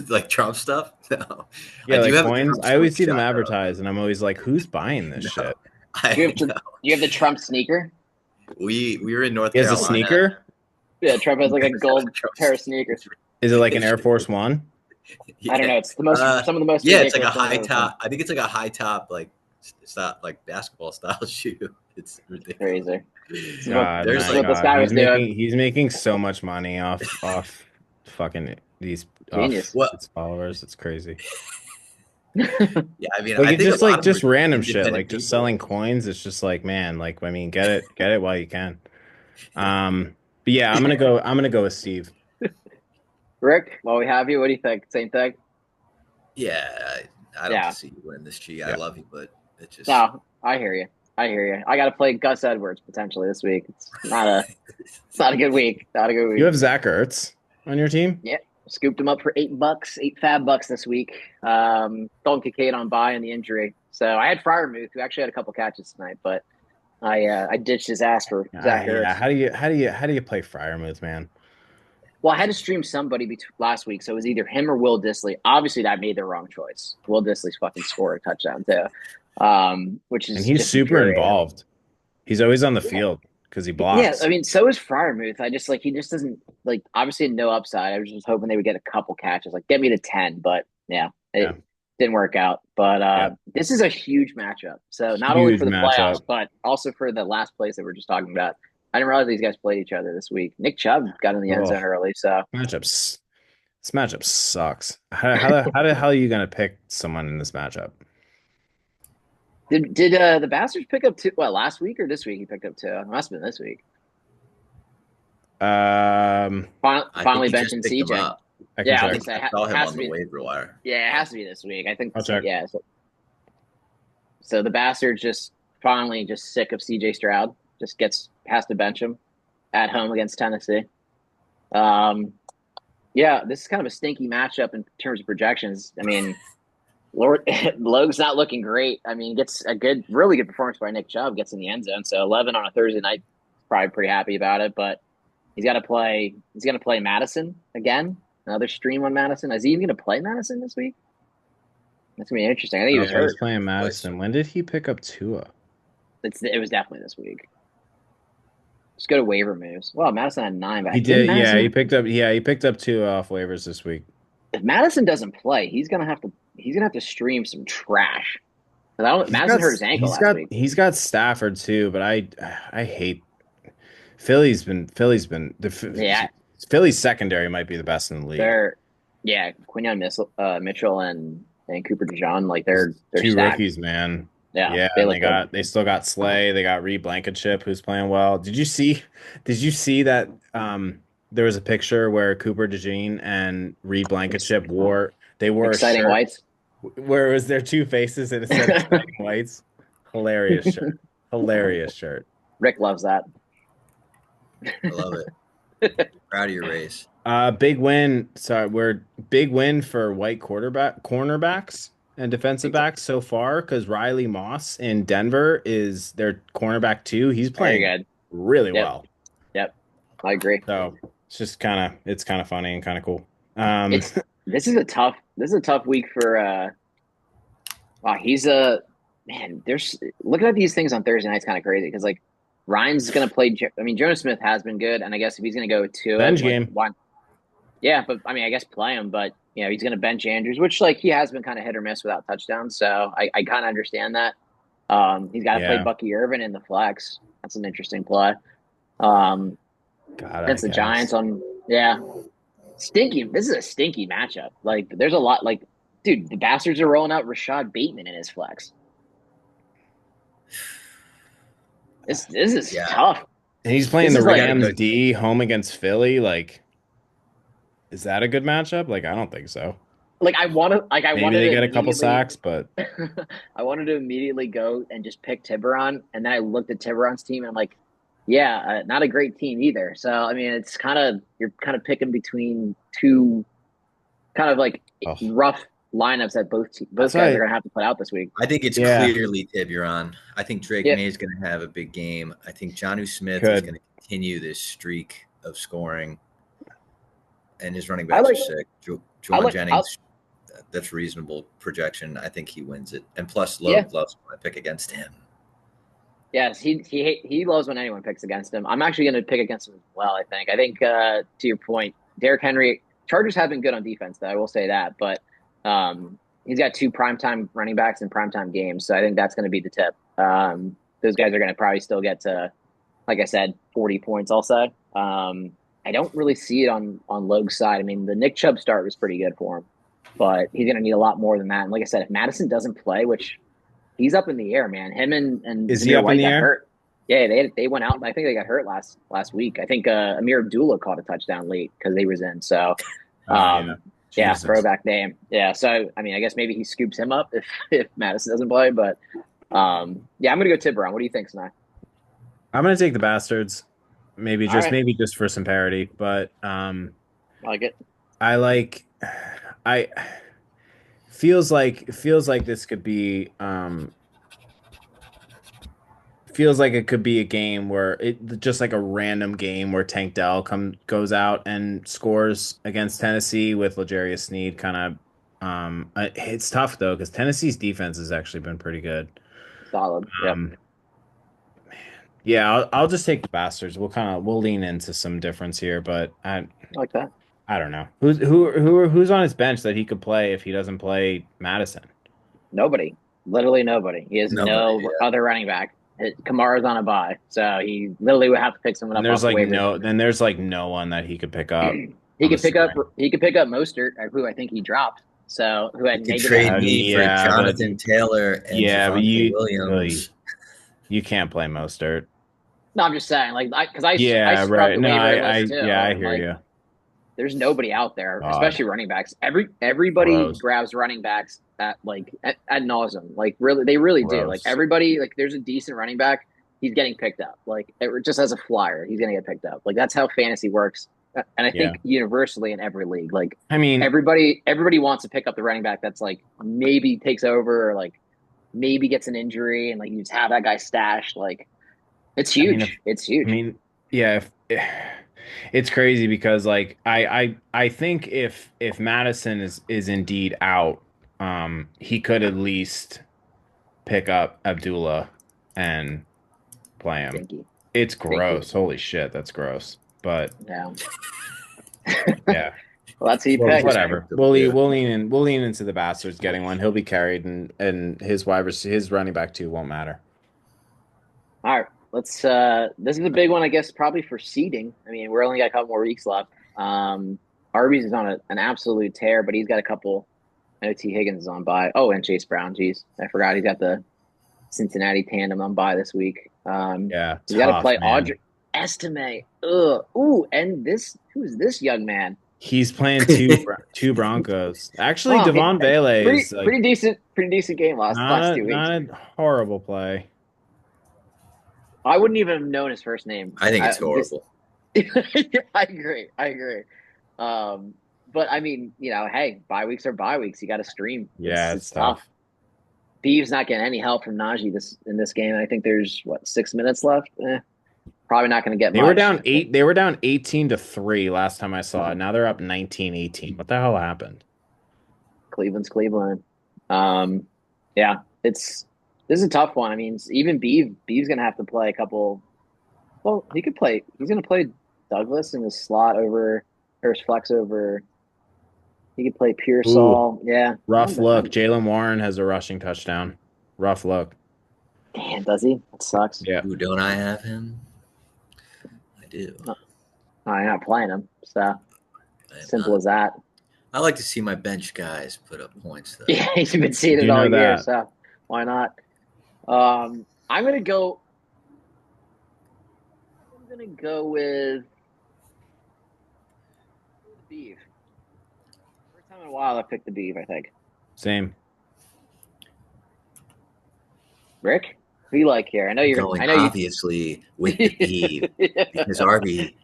Like Trump stuff? No. Yeah, like coins. I always see them advertised, and I'm always like, "Who's buying this shit?" Do you have the Trump sneaker? We were in North Carolina. He has a sneaker? Yeah, Trump has like a gold pair of sneakers. Is it like an Air Force One? Yeah. I don't know. It's the most some of the most. Yeah, it's like a high top. I think it's like a high top, like it's not like basketball style shoe. It's ridiculous. Crazy. There's what this guy was doing. He's making so much money off fucking these followers. It's crazy. Yeah, I mean, I think just random shit, like just selling coins. It's just like, man, like, I mean, get it while you can. But yeah, I'm gonna go with Steve. Rick, while we have you, what do you think? Same thing? Yeah, I don't Yeah. see you winning this, G. I Yeah. love you, but it just No, I hear you. I hear you. I got to play Gus Edwards potentially this week. It's not a good week. Not a good You week. have Zach Ertz on your team? Yeah, scooped him up for $8, 8 fab bucks this week. Dalton Kincaid on bye and the injury. So I had Fryermuth, who actually had a couple catches tonight, but I ditched his ass for Zach Yeah. Ertz. How do you play Fryermuth, man? Well, I had to stream somebody last week, so it was either him or Will Disley. Obviously, that made the wrong choice. Will Disley's fucking scored a touchdown too, which And is he's just super infuriating. involved. He's always on the Yeah, field because he yeah. I blocks. mean, so is Fryermuth. I just like he just doesn't like. Obviously, no upside. I was just hoping they would get a couple catches, like get me to 10. But yeah, Yeah. it didn't work out. But Yeah. this is a huge matchup. So not only Huge for the playoffs, matchup. but also for the last place that we're just talking about. I didn't realize these guys played each other this week. Nick Chubb got in the end Oh, zone early, so matchups. This matchup sucks. How the hell are you gonna pick someone in this matchup? Did the Bastards pick up two? Well, last week or this week he picked up two? It must have been this week. Um, I think Finally he just benching picked him CJ. up. I can Yeah, I I was check. think gonna say I saw it him has on to the be. waiver wire. Yeah, it has to be this week. I think. I'll check. Yeah. So the Bastards just finally just sick of CJ Stroud. Just has to bench him at home against Tennessee. Um, yeah, this is kind of a stinky matchup in terms of projections. I mean, Lord Logue's not looking great. I mean, gets a really good performance by Nick Chubb, gets in the end zone. So 11 on a Thursday night, probably pretty happy about it. But he's got to play. He's going to play Madison again. Another stream on Madison. Is he even going to play Madison this week? That's gonna be interesting. I think he Oh, was he's hurt. playing Madison. When did he pick up Tua? It was definitely this week. Just go to waiver moves. Well, Madison had 9, but He didn't did. Yeah, he Madison? picked up. Yeah, he picked up Tua off waivers this week. If Madison doesn't play, he's gonna have to stream some trash. 'Cause He's Madison got. hurt his ankle He's last got. week. He's got Stafford too, but I hate Philly's been Yeah, Philly's secondary might be the best in the league. they're Quinion Mitchell and Cooper DeJean, like they're Two stacked. rookies, man. Yeah, Yeah, they and look good. they still got Slay. They got Reed Blankenship, who's playing well. Did you see that there was a picture where Cooper DeJean and Reed Blankenship wore a Exciting shirt whites. where it was their two faces and it said Exciting Whites. Hilarious shirt. Hilarious shirt. Rick loves that. I love it. Proud of your race. Big win. Sorry, we're big win for white cornerbacks and defensive backs so far because Riley Moss in Denver is their cornerback too. He's Very playing good. really Yep. well. Yep. I agree. So it's kind of funny and kind of cool. This is a tough week for wow, he's a man. There's looking at these things on Thursday night's kind of crazy because like Ryan's going to play. I mean, Jonas Smith has been good, and I guess if he's going to go with Tua, Bench like game. why? Yeah, but I mean, I guess play him, but he's going to bench Andrews, which like he has been kind of hit or miss without touchdowns. So I kind of understand that. He's got to play Yeah. Bucky Irvin in the flex. That's an interesting play. Um, God, against the Giants stinky. This is a stinky matchup. Like, there's a lot. Like, dude, the Bastards are rolling out Rashad Bateman in his flex. This is Yeah. tough. And he's playing This the is like- Rams D home against Philly. Like, is that a good matchup? Like, I don't think so. Like, I wanted Maybe they to get a couple immediately- sacks, but I wanted to immediately go and just pick Tiburon, and then I looked at Tiburon's team, and I'm like, yeah, not a great team either. So I mean, it's you're kind of picking between two kind of like Oh. rough lineups that both That's guys right. are gonna have to put out this week. I think it's Yeah. clearly Tiburon. I think Drake Yeah. May is going to have a big game. I think Jonnu Smith is Could. going to continue this streak of scoring, and his running I backs like- are sick. I Juwan like- Jennings, that's reasonable projection. I think he wins it, and plus Yeah. Lowe loves when I pick against him. Yes, he loves when anyone picks against him. I'm actually going to pick against him as well. I think to your point, Derrick Henry. Chargers have been good on defense, though. I will say that, but he's got 2 primetime running backs in primetime games, so I think that's going to be the tip. Those guys are going to probably still get to, like I said, 40 points. I'll say. I don't really see it on Logue's side. I mean, the Nick Chubb start was pretty good for him, but he's going to need a lot more than that. And like I said, if Madison doesn't play, which he's up in the air, man. Him and Is he Zamir up in White the got air? hurt. Yeah, they went out. I think they got hurt last week. I think Amir Abdullah caught a touchdown late because they was in. So Yeah. Yeah, Jesus. throwback name. Yeah, so I mean, I guess maybe he scoops him up if if Madison doesn't play, but yeah, I'm gonna go Tiburon. What do you think, Sinai? I'm gonna take the Bastards. All right, Maybe just for some parity, but I like it. I like I feels like this could be feels like it could be a game where it just like a random game where Tank Dell goes out and scores against Tennessee with L'Jarius Sneed kind of it's tough though because Tennessee's defense has actually been pretty good. Solid. Yep, Um yeah, I'll just take the Bastards. We'll lean into some difference here, but I like that. I don't know. Who's on his bench that he could play if he doesn't play Madison? Nobody, literally nobody. He has Nobody. no Yeah. other running back. Kamara's on a bye, so he literally would have to pick someone And up off waivers. there's like no one that he could pick up He on the could pick up string. Mostert, who I think he dropped. So who You had could negative. trade me for Yeah, but Jonathan Taylor and yeah, but Javante Williams. you can't play Mostert. No, I'm just saying, like, because I Yeah, scrubbed right. the No, waiver list too. I And, hear like, you. there's nobody out there, God, especially running backs. Everybody gross, grabs running backs at like at nauseum. Like really, they really do. Like gross. everybody, like there's a decent running back, he's getting picked up. Like just as a flyer, he's gonna get picked up. Like that's how fantasy works. And I Yeah, think universally in every league, like I mean, everybody wants to pick up the running back that's like maybe takes over or like maybe gets an injury and like you just have that guy stashed. Like it's I mean, huge. It's I huge. mean, yeah, it's crazy because like I think if Madison is indeed out, he could at least pick up Abdullah and play him. Stinky. It's Stinky. gross. Holy shit, that's gross. But Yeah. yeah, Well, that's who you well, picked. whatever. Yeah. We'll lean into the Bastards getting one. He'll be carried, and his running back too won't matter. All right, let's. This is a big one, I guess, probably for seeding. I mean, we're only got a couple more weeks left. Arby's is on an absolute tear, but he's got a couple. I know T. Higgins is on bye. Oh, and Chase Brown. Jeez, I forgot he's got the Cincinnati tandem on bye this week. Yeah, He's got to tough, play man. Audrey Estime. Ugh. Ooh, and this. Who's this young man? He's playing two Broncos. Actually, Wow, Devon Bailey pretty, is like pretty decent game last 2 weeks. not a horrible play. I wouldn't even have known his first name. I think it's horrible. I agree. But I mean, hey, bye weeks are bye weeks. You got to stream. Yeah, it's tough. Beeves not getting any help from Najee in this game. I think there's 6 minutes left. Probably not going to get They much. were down 18-3 last time I saw it. Now they're up 19-18. What the hell happened? Cleveland's Cleveland. Yeah, this is a tough one. I mean, even Beeves going to have to play a couple. Well, he's going to play Douglas in his slot over, or his flex over. He could play Pearsall. Yeah. Rough look. Jaylen Warren has a rushing touchdown. Rough look. Damn, does he? That sucks. Yeah. Ooh, don't I have him? I do. No, I'm not playing him. So simple as that. I like to see my bench guys put up points, though. Yeah, he's been seeing it all year, so why not? I'm gonna go with Beef. First time in a while I picked the Beef, I think. Same. Rick, who you like here? I know you're going obviously with the Beef because RB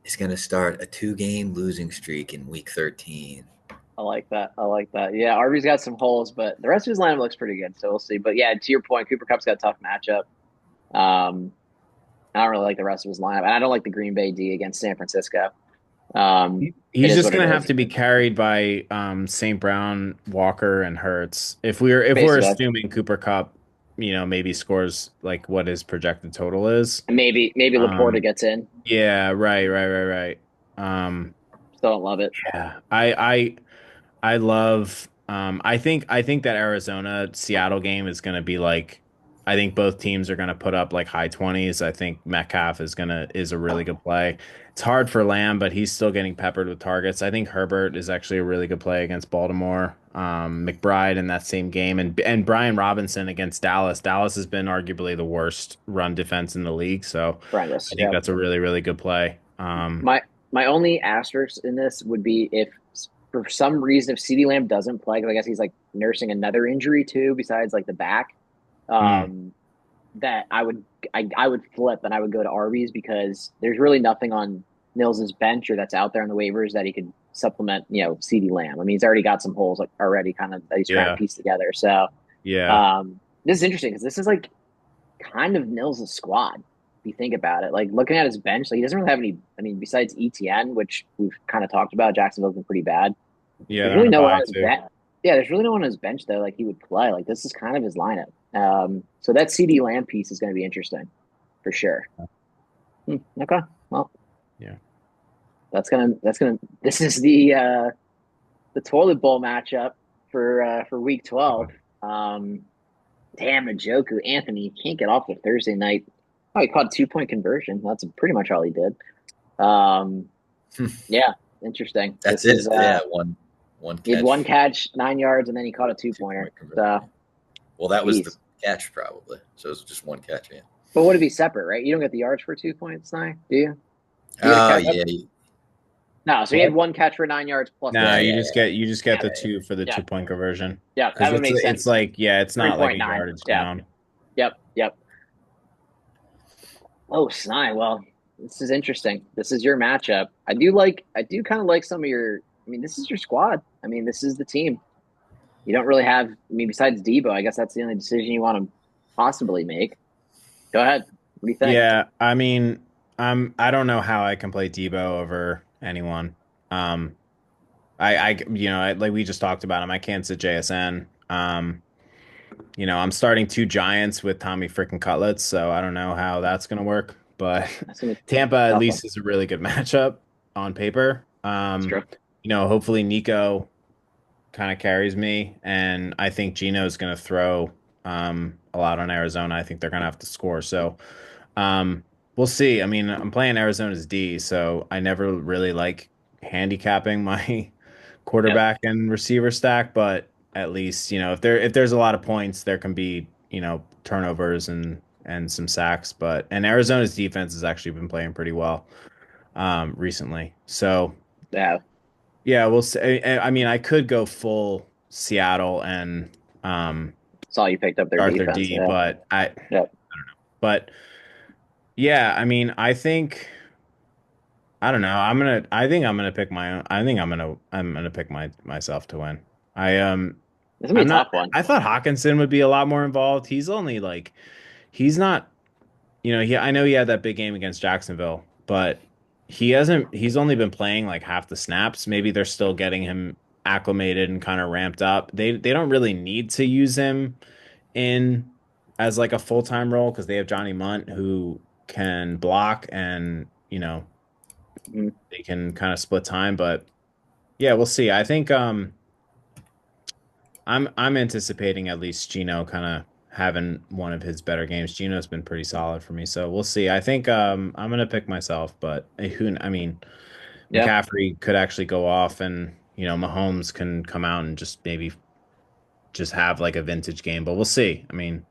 is going to start a 2-game losing streak in week 13. I like that. Yeah, RB's got some holes, but the rest of his lineup looks pretty good, so we'll see. But yeah, to your point, Cooper Kupp's got a tough matchup. I don't really like the rest of his lineup, and I don't like the Green Bay D against San Francisco. He's just going to have to be carried by St. Brown, Walker, and Hurts. If we're assuming Cooper Kupp, maybe scores like what his projected total is. And maybe Laporta gets in. Yeah, right. Still don't love it. Yeah, I love. I think that Arizona Seattle game is going to be like. I think both teams are going to put up like high 20s. I think Metcalf is a really good play. It's hard for Lamb, but he's still getting peppered with targets. I think Herbert is actually a really good play against Baltimore. McBride in that same game, and Brian Robinson against Dallas. Dallas has been arguably the worst run defense in the league, so I think that's a really, really good play. My only asterisk in this would be if for some reason, if CeeDee Lamb doesn't play, 'cause I guess he's like nursing another injury too, besides like the back, Hmm. that I would flip and I would go to Arby's because there's really nothing on Nils's bench or that's out there on the waivers that he could supplement, CeeDee Lamb. I mean, he's already got some holes like already kind of that he's trying to Yeah. piece together. So Yeah. this is interesting because this is like kind of Nils' squad. If you think about it, like looking at his bench, like he doesn't really have any. I mean, besides ETN, which we've kind of talked about, Jacksonville's been pretty bad. Yeah. There's They're on really a no one on bye his too. bench. Yeah, there's really no one on his bench though. Like he would play. Like this is kind of his lineup. So that CD Lamb piece is going to be interesting for sure. Okay, well, Yeah. that's gonna. This is the toilet bowl matchup for week 12. Um, damn, Njoku, Anthony, you can't get off the Thursday night. Oh, he caught a 2-point conversion. That's pretty much all he did. Yeah, interesting. That's This it. is Yeah, one he had catch, one catch, 9 yards, and then he caught a 2-pointer. 2 point conversion. So, Well, that was the geez. catch probably. So it was just one catch. Yeah. But would it be separate, right? You don't get the yards for 2 points, now, do you? Do you get a Oh catch? yeah. No, so he had one catch for 9 yards plus No, the Yeah, you yeah, just get yeah, the two for the yeah, 2 point conversion yeah. because That would make it's sense. like it's not like a 3.9. yardage Yeah. down. Yep. Oh, Snai. Well, this is interesting. This is your matchup. I do kind of like some of your. I mean, this is your squad. I mean, this is the team. You don't really have. I mean, besides Debo, I guess that's the only decision you want to possibly make. Go ahead. What do you think? Yeah, I mean, I don't know how I can play Debo over anyone. Um, like we just talked about him. I can't sit JSN. I'm starting two Giants with Tommy freaking Cutlets, so I don't know how that's gonna work. But That's gonna be Tampa at a tough one. least is a really good matchup on paper. It's true. Hopefully Nico kind of carries me, and I think Gino's gonna throw a lot on Arizona. I think they're gonna have to score. So we'll see. I mean, I'm playing Arizona's D, so I never really like handicapping my Yep. quarterback and receiver stack, but at least, if there's a lot of points, there can be, turnovers and some sacks. And Arizona's defense has actually been playing pretty well recently. So Yeah. yeah, we'll see. I mean, I could go full Seattle and Saw you picked up their Arthur defense. D, Yeah. but Yep. but yeah, I mean, I don't know. I think I'm gonna pick my own. I'm gonna pick myself to win. I This is gonna I'm be a not. tough one. I thought Hawkinson would be a lot more involved. He's only like, he's not. I know he had that big game against Jacksonville, but he hasn't. He's only been playing like half the snaps. Maybe they're still getting him acclimated and kind of ramped up. They don't really need to use him in as like a full time role because they have Johnny Munt who can block and Mhm. they can kind of split time. But yeah, we'll see. I think I'm anticipating at least Gino kind of having one of his better games. Gino's been pretty solid for me, so we'll see. I think I'm gonna pick myself, but I mean, Yeah. McCaffrey could actually go off, and Mahomes can come out and just maybe just have like a vintage game, but we'll see. I mean,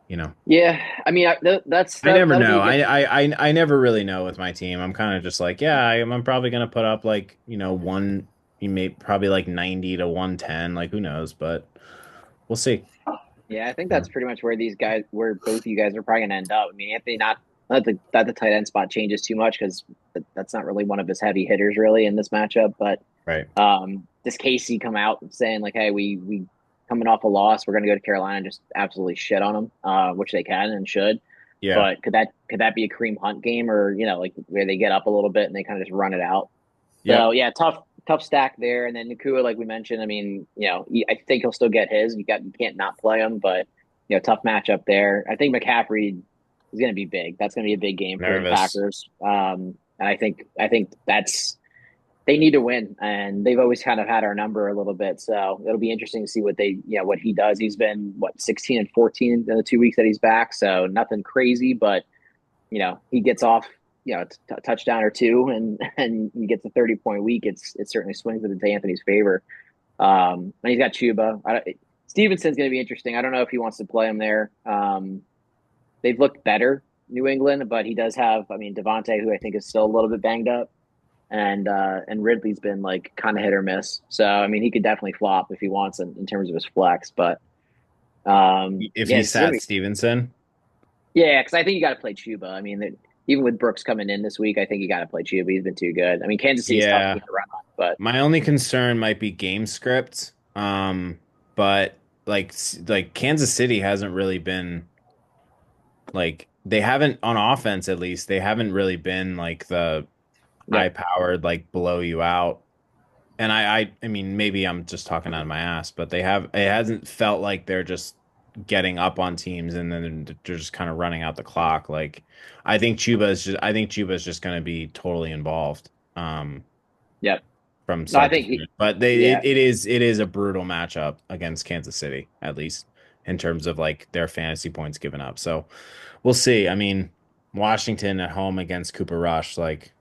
you know, Yeah. I mean, I never that'll be know. a good. I never really know with my team. I'm kind of just like, yeah, I'm probably gonna put up like you may probably like 90 to 110, like who knows, but we'll see. Yeah, I think Yeah. that's pretty much where both of you guys are probably gonna end up. I mean, Anthony not the tight end spot changes too much because that's not really one of his heavy hitters really in this matchup. But Right. does Casey come out saying like, "Hey, we coming off a loss, we're gonna go to Carolina and just absolutely shit on them," which they can and should. Yeah. But could that be a Kareem Hunt game or like where they get up a little bit and they kind of just run it out? So Yep. yeah, tough stack there. And then Nakua, like we mentioned, I mean, I think he'll still get his. You can't not play him, but tough matchup there. I think McCaffrey is going to be big. That's going to be a big game for the Nervous. Packers. And I think that's they need to win, and they've always kind of had our number a little bit. So it'll be interesting to see what he does. He's been 16 and 14 in the 2 weeks that he's back, so nothing crazy, but he gets off, a touchdown or two, and he gets a 30-point week. It certainly swings it into Anthony's favor. And he's got Chuba. Stevenson's going to be interesting. I don't know if he wants to play him there. They've looked better, New England, but he does have, I mean, Devontae, who I think is still a little bit banged up. and Ridley's been like kind of hit or miss. So I mean, he could definitely flop if he wants in terms of his flex. But If yeah, he this is gonna sat be Stevenson, yeah, because I think you got to play Chuba. I mean, even with Brooks coming in this week, I think you got to play Chuba. He's been too good. I mean, Kansas City's tough team yeah. to run on, but My only concern might be game script. But like Kansas City hasn't really been like they haven't on offense at least they haven't really been like the high yep, powered like blow you out. And I mean maybe I'm just talking out of my ass, but they have it hasn't felt like they're just getting up on teams and then they're just kind of running out the clock. Like I think Chuba is just going to be totally involved. Um, yep. from No, I start to think finish. But yeah, it is a brutal matchup against Kansas City, at least in terms of like their fantasy points given up. So we'll see. I mean, Washington at home against Cooper Rush, like,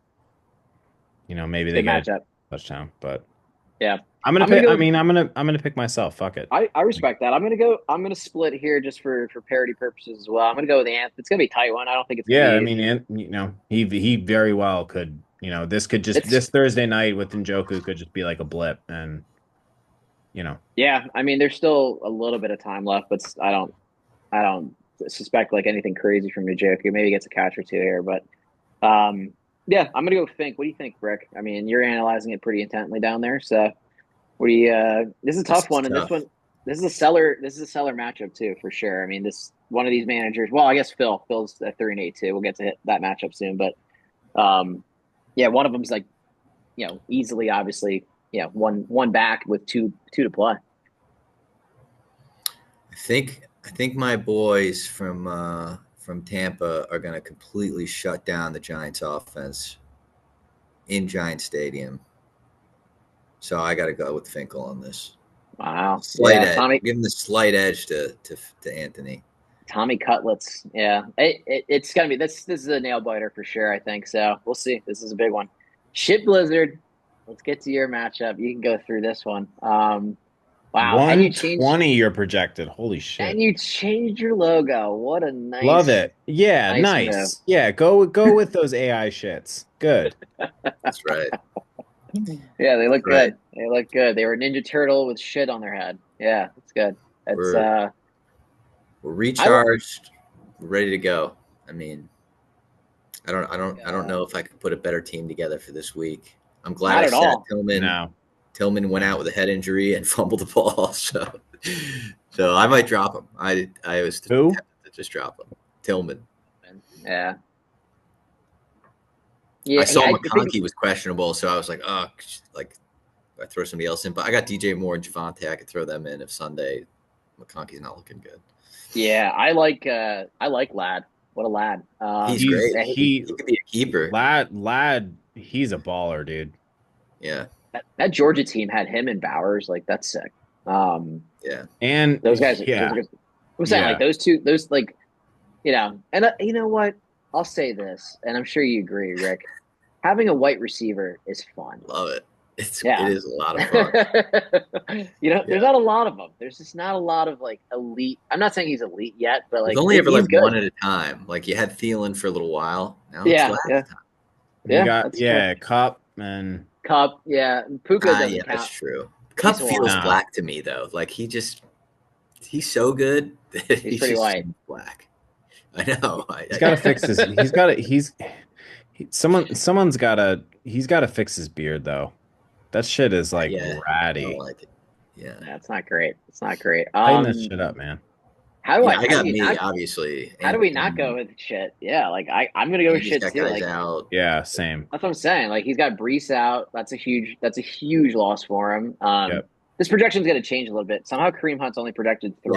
maybe it's a they good get a matchup. touchdown, but Yeah, I'm gonna I'm gonna pick. I go. mean, I'm gonna pick myself. Fuck it. I Like, respect that. I'm gonna go. I'm gonna split here just for parity purposes as well. I'm gonna go with Ant. It's gonna be a tight one. I don't think it's gonna yeah, I be. mean, and he very well could. This could just It's this Thursday night with Njoku could just be like a blip, and yeah. I mean, there's still a little bit of time left, but I don't suspect like anything crazy from Njoku. Maybe he gets a catch or two here, but yeah, I'm gonna go with Fink. What do you think, Rick? I mean, you're analyzing it pretty intently down there. So, what do you? This is a This tough is one, and this tough. one, this is a seller. This is a seller matchup too, for sure. I mean, this one of these managers. Well, I guess Phil's at 3-8 too. We'll get to hit that matchup soon, but yeah, one of them's like easily, obviously, one back with two to play. I think my boys from Tampa are going to completely shut down the Giants offense in Giant Stadium. So I got to go with Finkel on this. Wow. Slight Yeah, edge. Give him the slight edge to Anthony. Tommy Cutlets. Yeah, it's gonna be this is a nail biter for sure. I think so. We'll see. This is a big one. Shit Blizzard. Let's get to your matchup. You can go through this one. Wow, 120 you're projected. Holy and shit. you changed your logo. What a Love nice it. Yeah, nice move. nice. Yeah, go with those AI shits. Good. That's right. Yeah, they look That's right. good. They look good. They were Ninja Turtle with shit on their head. Yeah, it's good. It's We're we're I li- recharged. We're ready to go. I mean, I don't uh, know if I could put a better team together for this week. I'm glad not I at sat all. Tillman. No. Tillman went out with a head injury and fumbled the ball, so I might drop him. I was Who? tempted to just drop him. Tillman. Yeah. I Yeah, saw I think McConkey was questionable, so I was like, oh, like I throw somebody else in. But I got DJ Moore and Javante. I could throw them in if Sunday McConkey's not looking good. yeah, I like Lad. What a lad. He's He's great. Yeah, He could be a keeper. lad, he's a baller, dude. Yeah, that Georgia team had him and Bowers. Like that's sick. Um, yeah. And those are yeah, good. I'm saying like yeah. those two, those like and you know what? I'll say this, and I'm sure you agree, Rick. Having a white receiver is fun. Love it. It Yeah. is a lot of fun. There's Yeah. not a lot of them. There's just not a lot of like elite. I'm not saying he's elite yet, but It was like only ever he's like good. one at a time. Like you had Thielen for a little while. Now it's Yeah, last yeah, time. You yeah. got That's fair. Cup and Cup, yeah. Puka Ah, yeah, doesn't that's count. true. He's Cup feels Hawaiian. nah. black to me though. Like he's so good that He's he's pretty just white. seems black. I know. He's got to fix his. He's got to. Someone's got to. He's got to fix his beard though. That shit is like Yeah, I don't ratty. like it. Yeah. Yeah, it's not great. It's not great. Tighten that shit up, man. Yeah, I How do got you me, not obviously. how do we not go And with shit? Yeah, like I'm gonna go with Andy's shit got too. guys Like out. Yeah, same. that's what I'm saying. Like he's got Brees out. That's a huge loss for him. Yep. This projection's gonna change a little bit. Somehow Kareem Hunt's only projected Yeah,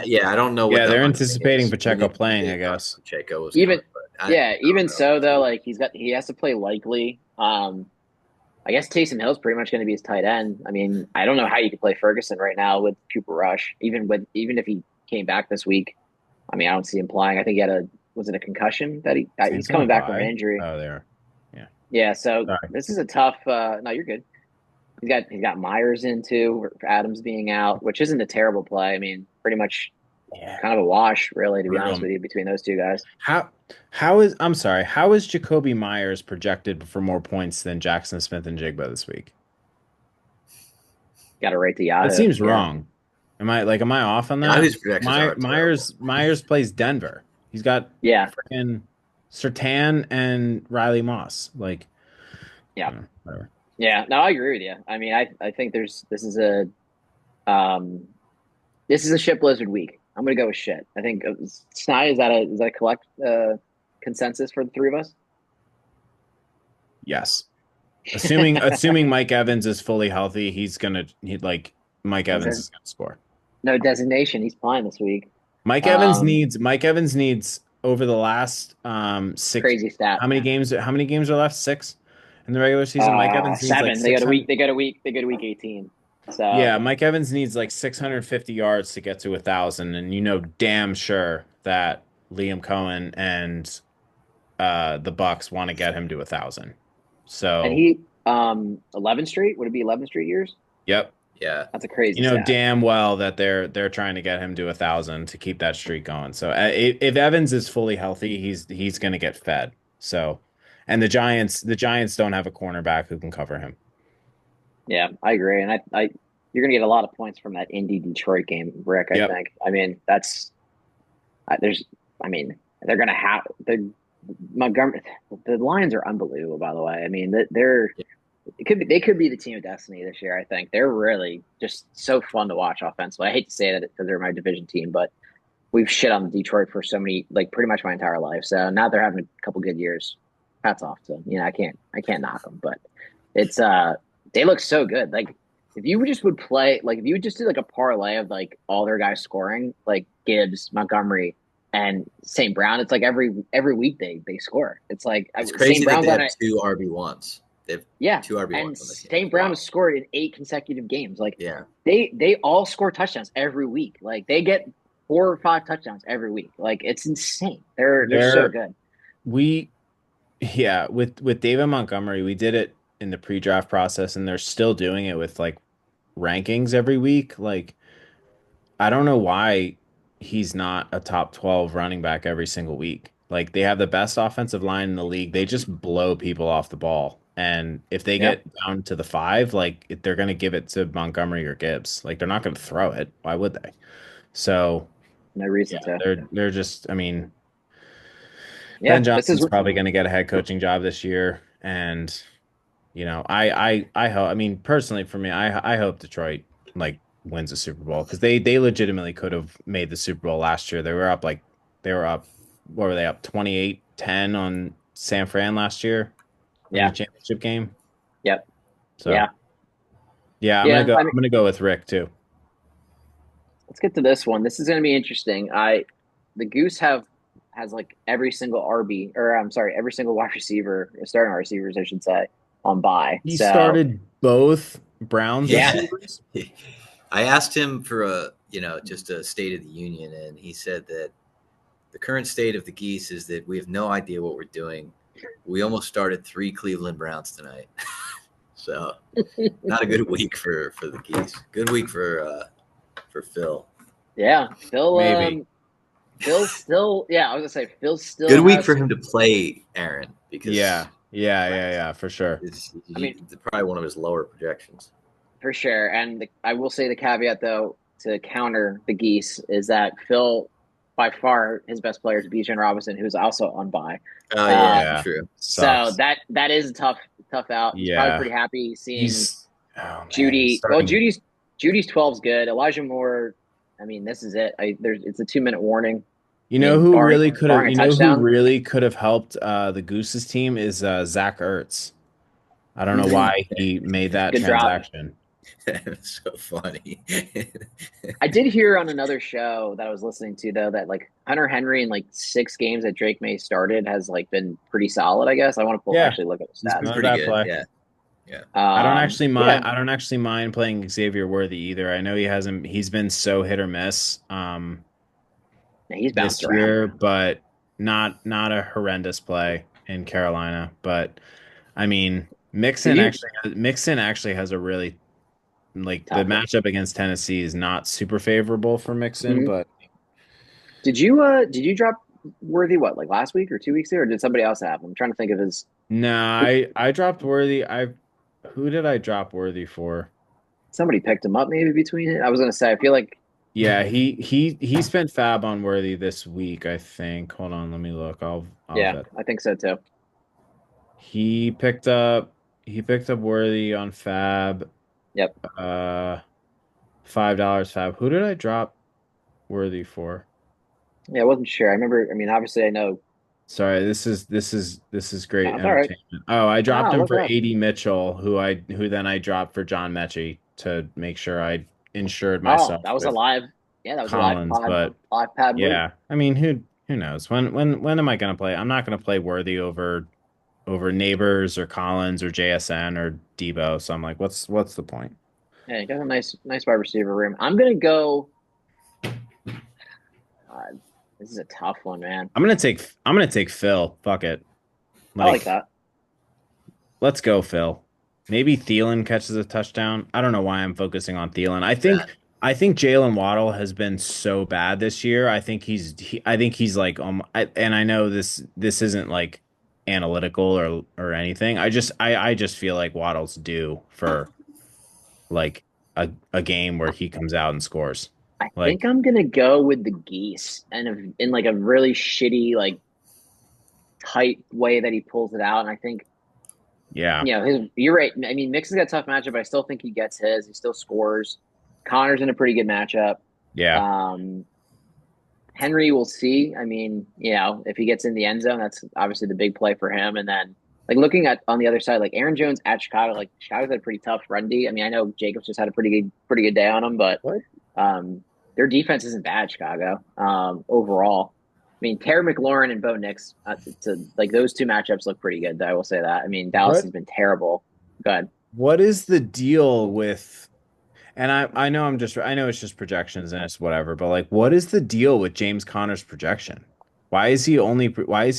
3. I don't know what Yeah, the they're hunt anticipating is. Pacheco playing, I Maybe guess. Pacheco was even not, but I yeah, don't even know. so though, like he has to play likely. I guess Taysom Hill's pretty much going to be his tight end. I mean, I don't know how you could play Ferguson right now with Cooper Rush, even if he came back this week. I mean, I don't see him playing. I think he had was it a concussion that he's Saints on a coming back from an bye. injury. Oh, there. Yeah. Yeah, so Sorry. this is a tough. No, you're good. He's got Myers in too, for Adams being out, which isn't a terrible play. I mean, pretty much Yeah. kind of a wash, really, to be honest Brutal. with you, between those two guys. How How is Jacoby Myers projected for more points than Jackson Smith and Jigba this week? Got to rate to That Yahoo. seems Yeah. wrong. Am I off on that? Yahoo's projections aren't terrible. Myers plays Denver. He's got Yeah. freaking Sertan and Riley Moss. Like, Yeah. whatever. Yeah. No, I agree with you. I mean, I think um, this is a shit blizzard week. I'm gonna go with shit. I think Snide, is that a collect consensus for the three of us? Yes. Assuming Mike Evans is fully healthy, Mike Is Evans there is gonna score. no designation? He's playing this week. Mike Evans needs over the last six. Crazy stat. How many games are left? Six in the regular season. Mike Evans needs like Seven. They got a 600. week. They got a week. They got a week 18. So Yeah, Mike Evans needs like 650 yards to get to 1,000, and you know damn sure that Liam Cohen and the Bucks want to get him to 1,000. and So, he 11th Street. Would it be 11th Street years? yep, Yeah. That's a crazy you know stat. damn well that they're trying to get him to 1,000 to keep that streak going. So if Evans is fully healthy, he's going to get fed. So, and the Giants don't have a cornerback who can cover him. Yeah, I agree, and I you're gonna get a lot of points from that Indy Detroit game, Rick. I Yep. think. I mean, there's. I mean, they're gonna have the Montgomery. The Lions are unbelievable, by the way. I mean, they could be the team of destiny this year. I think they're really just so fun to watch offensively. I hate to say that because they're my division team, but we've shit on Detroit for so many, like pretty much my entire life. So now they're having a couple good years. Hats off to them. I can't knock them, but it's they look so good. Like if you just would play, like if you would just do like a parlay of like all their guys scoring, like Gibbs, Montgomery, and St. Brown, it's like every week they score. It's like It's crazy St. that Brown's they on have it. two RB1s. They have Yeah, two RB1s and on the team. St. Brown Wow. has scored in 8 consecutive games. Like Yeah. they all score touchdowns every week. Like they get 4 or 5 touchdowns every week. Like it's insane. They're so They're good. we Yeah, with David Montgomery, we did it in the pre-draft process, and they're still doing it with like rankings every week. Like, I don't know why he's not a top 12 running back every single week. Like, they have the best offensive line in the league. They just blow people off the ball. And if they Yep. get down to the five, like they're gonna give it to Montgomery or Gibbs. Like, they're not gonna throw it. Why would they? So No reason yeah, to. they're just. I mean, Yeah, Ben this is Johnson's probably going to get a head coaching job this year, and I hope. I mean, personally, for me, I hope Detroit like wins a Super Bowl because they legitimately could have made the Super Bowl last year. They were up. What were they up 28-10 on San Fran last year in Yeah. the championship game? Yep. So Yeah. yeah, Yeah, I'm gonna go with Rick too. Let's get to this one. This is going to be interesting. The Goose has like every single RB, or I'm sorry, every single wide receiver, starting receivers, I should say, on bye. He So started both Browns Yeah. receivers. I asked him for just a state of the union, and he said that the current state of the Geese is that we have no idea what we're doing. We almost started 3 Cleveland Browns tonight. So not a good week for the Geese. Good week for Phil. yeah, Phil. Maybe. Phil still. Yeah, I was gonna say Phil still. Good week has- for him to play Aaron because Yeah, for sure. I mean- it's probably one of his lower projections. For sure. And I will say the caveat, though, to counter the Geese is that Phil, by far, his best player is Bijan Robinson, who's also on bye. Oh yeah. true. Sucks. So that is a tough out. He's Yeah. probably pretty happy seeing Oh, man, Judy. starting- Well, Judy's 12 is good. Elijah Moore. I mean, this is it. It's a 2-minute warning. You know mean, who barring- really could have? barring a You know who touchdown. really could have helped the Goose's team is Zach Ertz. I don't know why he made that Good drop. transaction. That's so funny. I did hear on another show that I was listening to though that like Hunter Henry in like 6 games that Drake May started has like been pretty solid. I guess I want to Yeah. actually look at the He's stats. not Pretty bad good. play. Yeah. I don't actually mind. yeah. I don't actually mind playing Xavier Worthy either. I know he hasn't. He's been so hit or miss Yeah, he's this bounced around. year, but not a horrendous play in Carolina. But I mean, Mixon actually has a really like the Tough one. matchup against Tennessee is not super favorable for Mixon, Mhm. but Did you drop Worthy what, like last week or 2 weeks ago, or did somebody else have him? I'm trying to think of his. No, I dropped Worthy. Who did I drop Worthy for? Somebody picked him up maybe between it. I was gonna say I feel like Yeah, he spent fab on Worthy this week, I think. Hold on, let me look. I'll yeah, vet. I think so too. He picked up he picked up Worthy on fab. Yep. Uh $5 fab. Who did I drop Worthy for? Yeah, I wasn't sure. I remember. I mean, obviously, I know. Sorry, this is No, great it's all right. entertainment. Oh, I dropped Ah, him look for up. AD Mitchell, who then I dropped for John Mechie to make sure I insured Oh, myself that was a with live. Yeah, that was a live Collins. pod, But live pad move. yeah, I mean, who knows? When am I gonna play? I'm not gonna play Worthy over Neighbors or Collins or JSN or Debo. So I'm like, what's the point? Yeah, you got a nice wide receiver room. I'm gonna go. Uh, this is a tough one, man. I'm gonna take Phil. Fuck it. I like Like, that. let's go, Phil. Maybe Thielen catches a touchdown. I don't know why I'm focusing on Thielen. I think That I think Jalen Waddle has been so bad this year. I think he's like and I know this isn't like analytical or anything. I just feel like Waddle's due for like a game where he comes out and scores. I think Like, I'm gonna go with the geese and in like a really shitty, like tight way that he pulls it out. And I think yeah. you're right. I mean, Mix has got a tough matchup, but I still think he gets his. He still scores. Connor's in a pretty good matchup. Yeah. Um, Henry, we'll see. I mean, if he gets in the end zone, that's obviously the big play for him. And then, like looking at on the other side, like Aaron Jones at Chicago, like Chicago's had a pretty tough run D. I mean, I know Jacobs just had a pretty good day on him, but What? their defense isn't bad. Chicago, overall. I mean, Terry McLaurin and Bo Nix, like those two matchups look pretty good. I will say that. I mean, Dallas What has been terrible. Good. what is the deal with and I know it's just projections and it's whatever, but like what is the deal with James Conner's projection? Why is he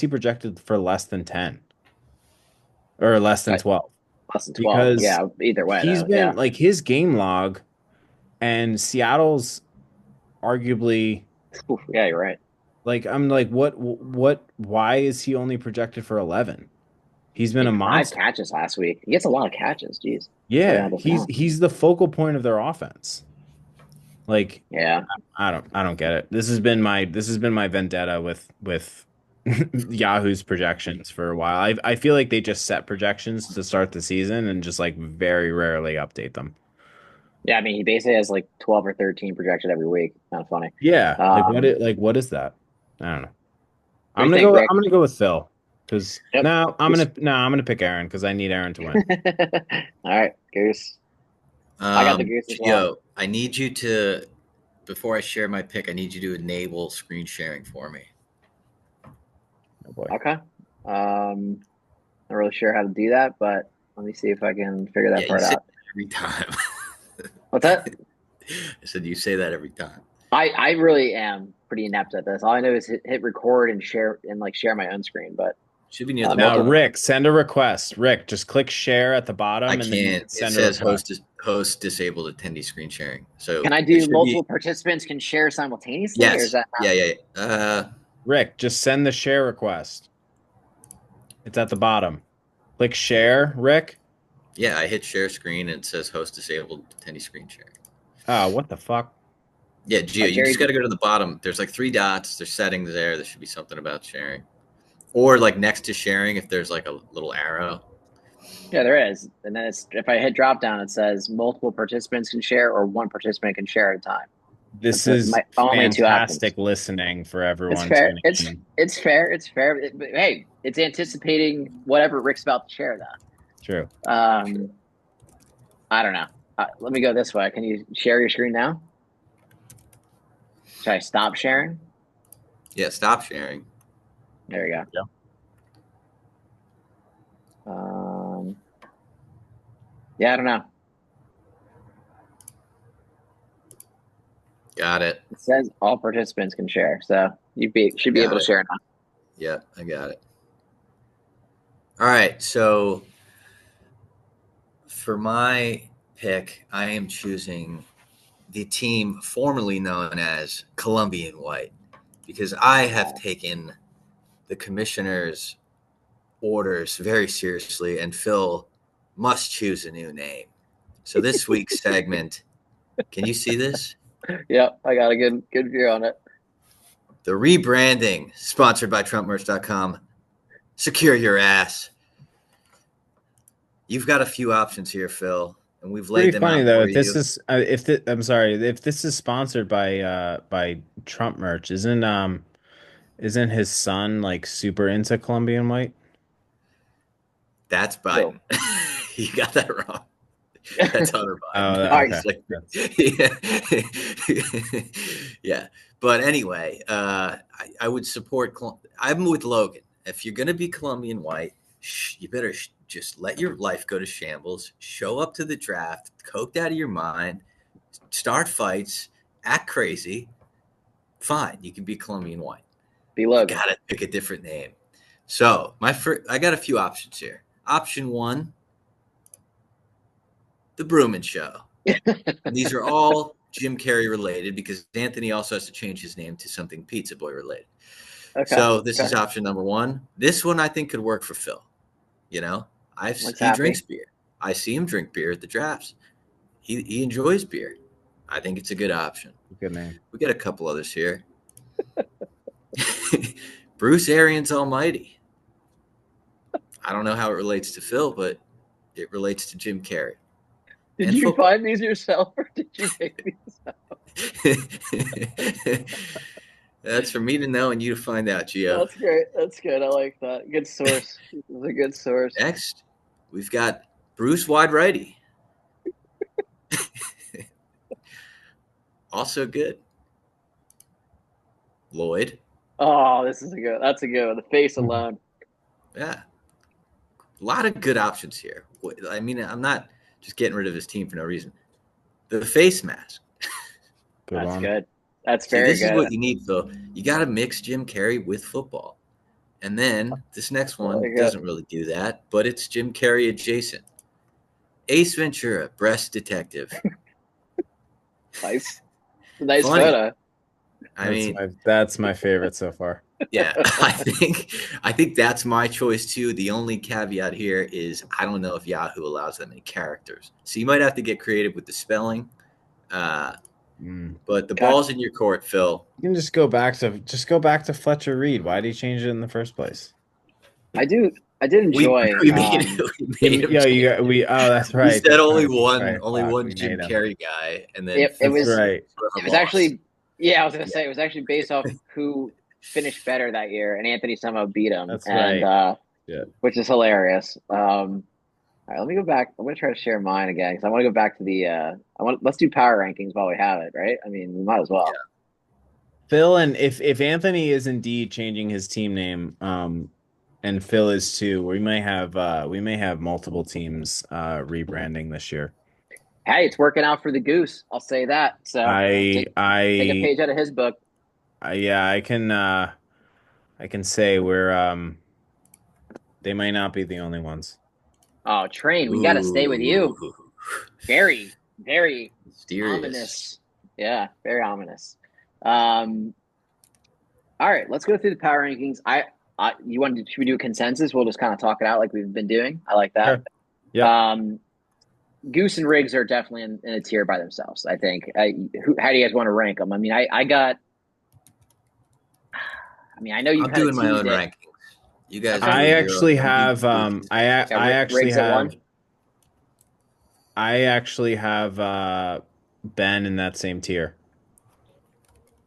projected for less than 10 or less than 12? Less than 12. Because Yeah. Either way, he's though. been Yeah. like his game log and Seattle's arguably Oof, yeah, you're right. like I'm like what why is he only projected for 11? He's I been a mean, five monster. catches last week. He gets a lot of catches. Jeez. Yeah, 300 he's now. he's the focal point of their offense. Like Yeah. I don't get it. This has been my vendetta with Yahoo's projections for a while. I feel like they just set projections to start the season and just like very rarely update them. Yeah. I mean, he basically has like 12 or 13 projected every week. Kind of funny. Yeah, Um, what is that? I don't know. what do you think, Rick? I'm gonna go with Phil because Yep. I'm gonna pick Aaron because I need Aaron to win. All right, Goose. I got the Goose as well. Gio, I need you to, before I share my pick, I need you to enable screen sharing for me. Oh boy. Okay. Not really sure how to do that, but let me see if I can figure that Yeah, you part say out. that every time. What's that? I said you say that every time. I really am pretty inept at this. All I know is hit record and share and like share my own screen, but Should be near the Now, bottom. Rick, send a request. Rick, just click share at the bottom I and then you can't. can It send a says request. host disabled attendee screen sharing. So can I there do should multiple be, participants can share simultaneously, or is yes. that not? Yeah. Rick, just send the share request. It's at the bottom. Click share, Rick. Yeah, I hit share screen and it says host disabled attendee screen sharing. Oh, what the fuck? Yeah, Gio, you Jerry, just got to go to the bottom. There's like three dots. There's settings there. There should be something about sharing. Or like next to sharing, if there's like a little arrow. yeah, there is. And then if I hit drop down, it says multiple participants can share or one participant can share at a time. This That's is my only two options. fantastic listening for It's everyone fair. tuning It's in. it's fair. It's fair. But hey, it's anticipating whatever Rick's about to share. True. Though. I don't know. Let me go this way. Can you share your screen now? Should I stop sharing? Yeah, stop sharing. There you Yeah. go. Yeah, I don't know. Got it. It says all participants can share, so should be Got able to it. share now. Yeah, I got it. All right. So for my pick, I am choosing the team formerly known as Colombian White. because I have taken the commissioner's orders very seriously, and Phil must choose a new name. So this week's segment, can you see this? Yep, I got a good view on it. The rebranding, sponsored by TrumpMerch.com. Secure your ass. You've got a few options here, Phil, and we've laid Pretty them funny out though. for If this you. is if this is sponsored by Trump merch, isn't his son like super into Colombian white? That's Biden. You got that wrong. That's Hunter Biden. Oh, okay. Yeah. Yeah. But anyway, I would support. I'm with Logan. If you're going to be Colombian white, you better just let your life go to shambles. Show up to the draft, coked out of your mind, start fights, act crazy. Fine, you can be Colombian white. Be Logan. You got to pick a different name. So I got a few options here. Option one, The Brewman Show. And these are all Jim Carrey related because Anthony also has to change his name to something Pizza Boy related. Okay. So this is option number one. This one I think could work for Phil. You know, he drinks beer. I see him drink beer at the drafts. He enjoys beer. I think it's a good option. Good name. We got a couple others here. Bruce Arians Almighty. I don't know how it relates to Phil, but it relates to Jim Carrey. Did you find these yourself, or did you make these up? That's for me to know and you to find out, Gio. That's great. That's good. I like that. Good source. This is a good source. Next, we've got Bruce Wide Righty. Also good. Lloyd. Oh, that's a good one. The face alone. Yeah. A lot of good options here. I mean, I'm not just getting rid of his team for no reason. The face mask. That's good. That's very good. This is what you need, Phil. You got to mix Jim Carrey with football. And then this next one doesn't really do that, but it's Jim Carrey adjacent. Ace Ventura, breast detective. Nice. Nice photo. I mean, that's my favorite so far. Yeah, I think that's my choice too. The only caveat here is I don't know if Yahoo allows that many characters, so you might have to get creative with the spelling. But the ball's in your court, Phil. You can just go back to Fletcher Reed. Why did he change it in the first place? I did enjoy. That's right. We said only one Jim Carrey guy, and then it was actually. Yeah, I was gonna say it was actually based off who finished better that year, and Anthony somehow beat him. That's right. Which is hilarious. All right, let me go back. I'm gonna try to share mine again because I want to go back to the. Let's do power rankings while we have it, right? I mean, we might as well. Yeah. Phil, and if Anthony is indeed changing his team name, and Phil is too, we may have multiple teams rebranding this year. Hey, it's working out for the Goose. I'll say that. So take a page out of his book. I can say we're they might not be the only ones. Oh, Train, we got to stay with you. Very, very mysterious. Ominous. Yeah, very ominous. All right, let's go through the power rankings. Should we do a consensus? We'll just kind of talk it out like we've been doing. I like that. Sure. Yeah. Goose and Riggs are definitely in a tier by themselves, I think. How do you guys want to rank them? I mean, I know you. I'm doing my own rankings. You guys. I actually have. I actually have Ben in that same tier.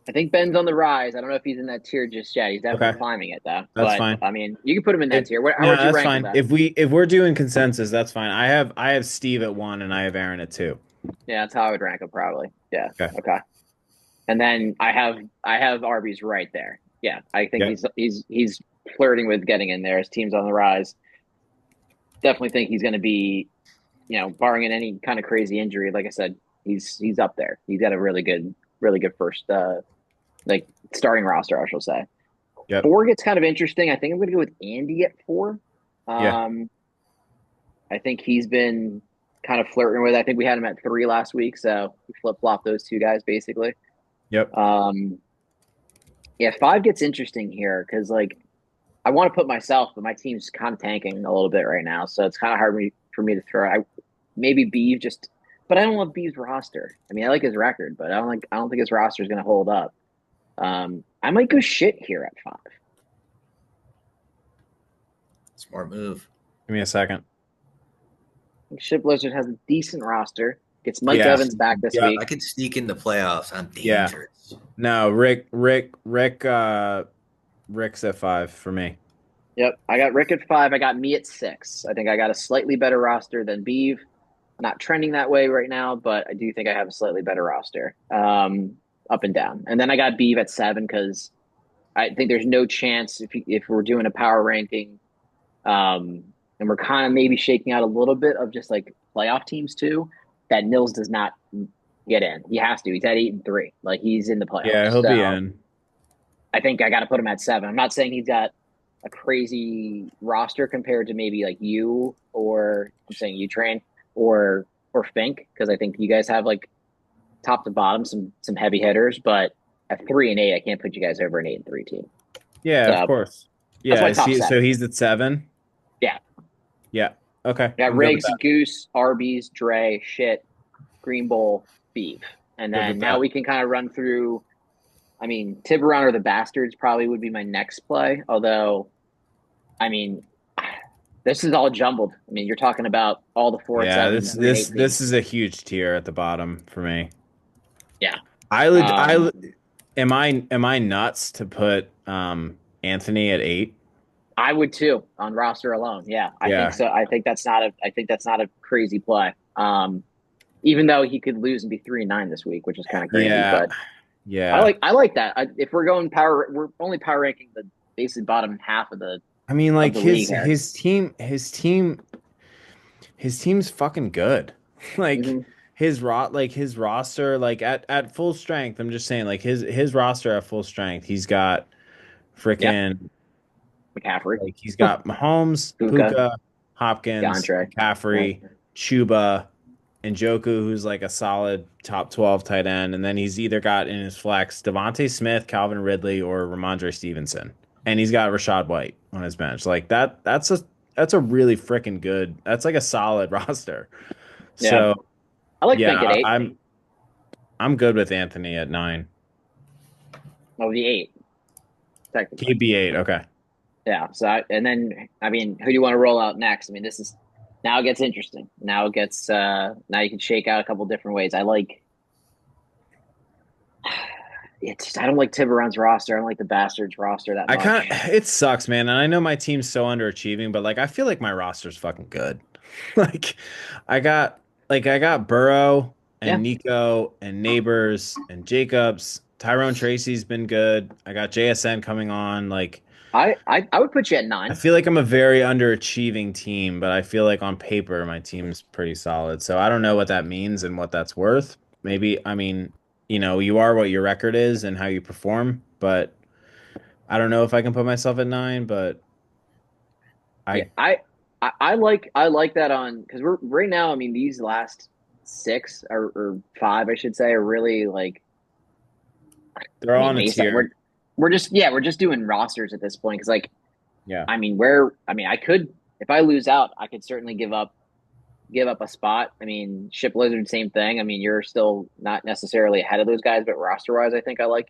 I think Ben's on the rise. I don't know if he's in that tier just yet. He's definitely climbing it though. That's fine. I mean, you can put him in that tier. How would you rank fine. That? If we're doing consensus, that's fine. I have Steve at 1 and I have Aaron at 2. Yeah, that's how I would rank him probably. Yeah. Okay. And then I have Arby's right there. Yeah, I think he's flirting with getting in there. His team's on the rise. Definitely think he's going to be, barring any kind of crazy injury. Like I said, he's up there. He's got a really good first starting roster, I shall say. Yep. 4 gets kind of interesting. I think I'm going to go with Andy at 4. I think he's been kind of flirting with. I think we had him at 3 last week, so we flip-flopped those two guys basically. Yep. Yeah, 5 gets interesting here because like I want to put myself, but my team's kind of tanking a little bit right now, so it's kind of hard for me to throw. I maybe Beeve just, but I don't love Beeve's roster. I mean, I like his record, but I don't think his roster is going to hold up. I might go shit here at 5. Smart move. Give me a second. Ship Blizzard has a decent roster. Gets Mike Yeah. Evans back this Yeah. week. I could sneak in the playoffs. I'm Yeah. dangerous. No, Rick's at 5 for me. Yep, I got Rick at 5. I got me at 6. I think I got a slightly better roster than Beeve. Not trending that way right now, but I do think I have a slightly better roster, up and down. And then I got Beeve at 7 because I think there's no chance if we're doing a power ranking, and we're kind of maybe shaking out a little bit of just like playoff teams too, that Nils does not get in. He has to. He's at 8-3. Like he's in the Yeah, playoffs. he'll be So in. I think I got to put him at 7. I'm not saying he's got a crazy roster compared to maybe like you or I'm saying you train or Fink because I think you guys have like top to bottom some heavy hitters, but at 3-8, I can't put you guys over an 8-3 team. Yeah, of So course. that's Yeah, my top 7. so he's at 7. Yeah. Yeah. Okay. I got I'm good with Riggs, that. Goose, Arby's, Dre, Shit, Green Bowl, Beef. And Good then with now that. we can kind of run through. I mean, Tiburon or the Bastards probably would be my next play. Although, I mean, this is all jumbled. I mean, you're talking about all the 4 and Yeah, 7 this and 3 and 8 this this teams. is a huge tier at the bottom for me. Yeah. I am I nuts to put Anthony at 8? I would too on roster alone. Yeah, I think Yeah. so. I think that's not a crazy play. Even though he could lose and be 3-9 this week, which is kind of crazy. Yeah. But Yeah. I like that. If we're going power, we're only power ranking the basically bottom half I mean, like the league here. his team's fucking good. Like Mm-hmm. his roster, like at full strength. I'm just saying, like his roster at full strength. He's got Yeah, freaking McCaffrey, like he's got Mahomes, Puka, Puka, Hopkins, DeAndre. Yeah. McCaffrey, Chuba, and Njoku, who's like a solid top 12 tight end. And then he's either got in his flex Devontae Smith, Calvin Ridley, or Ramondre Stevenson. And he's got Rashad White on his bench. Like that's a really freaking good. That's like a solid roster. Yeah, So I like Fink at yeah, 8. I'm good with Anthony at 9. Oh, the 8 technically. He'd be 8. Okay. Yeah. And then I mean, who do you want to roll out next? I mean, this is now it gets interesting. Now it gets now you can shake out a couple different ways. I like it's I don't like Tiburon's roster. I don't like the Bastards roster that I kind much. of it sucks, man. And I know my team's so underachieving, but like I feel like my roster's fucking good. Like I got I got Burrow Yeah. and Nico and Neighbors and Jacobs. Tyrone Tracy's been good. I got JSN coming on. Like I would put you at I 9. feel like I'm a very underachieving team, but I feel like on paper my team's pretty solid. So I don't know what that means and what that's worth. Maybe I mean, you are what your record is and how you perform, but I don't know if I can put myself at 9, but Yeah, I I like that on because we're right now. I mean, these last 6 or 5, I should say, are really like. they're I all mean, on a based on tier. we're just doing rosters at this point because like Yeah. I mean I could if I lose out I could certainly give up a spot. I mean, Ship Lizard, same thing. I mean, you're still not necessarily ahead of those guys, but roster wise, I think I like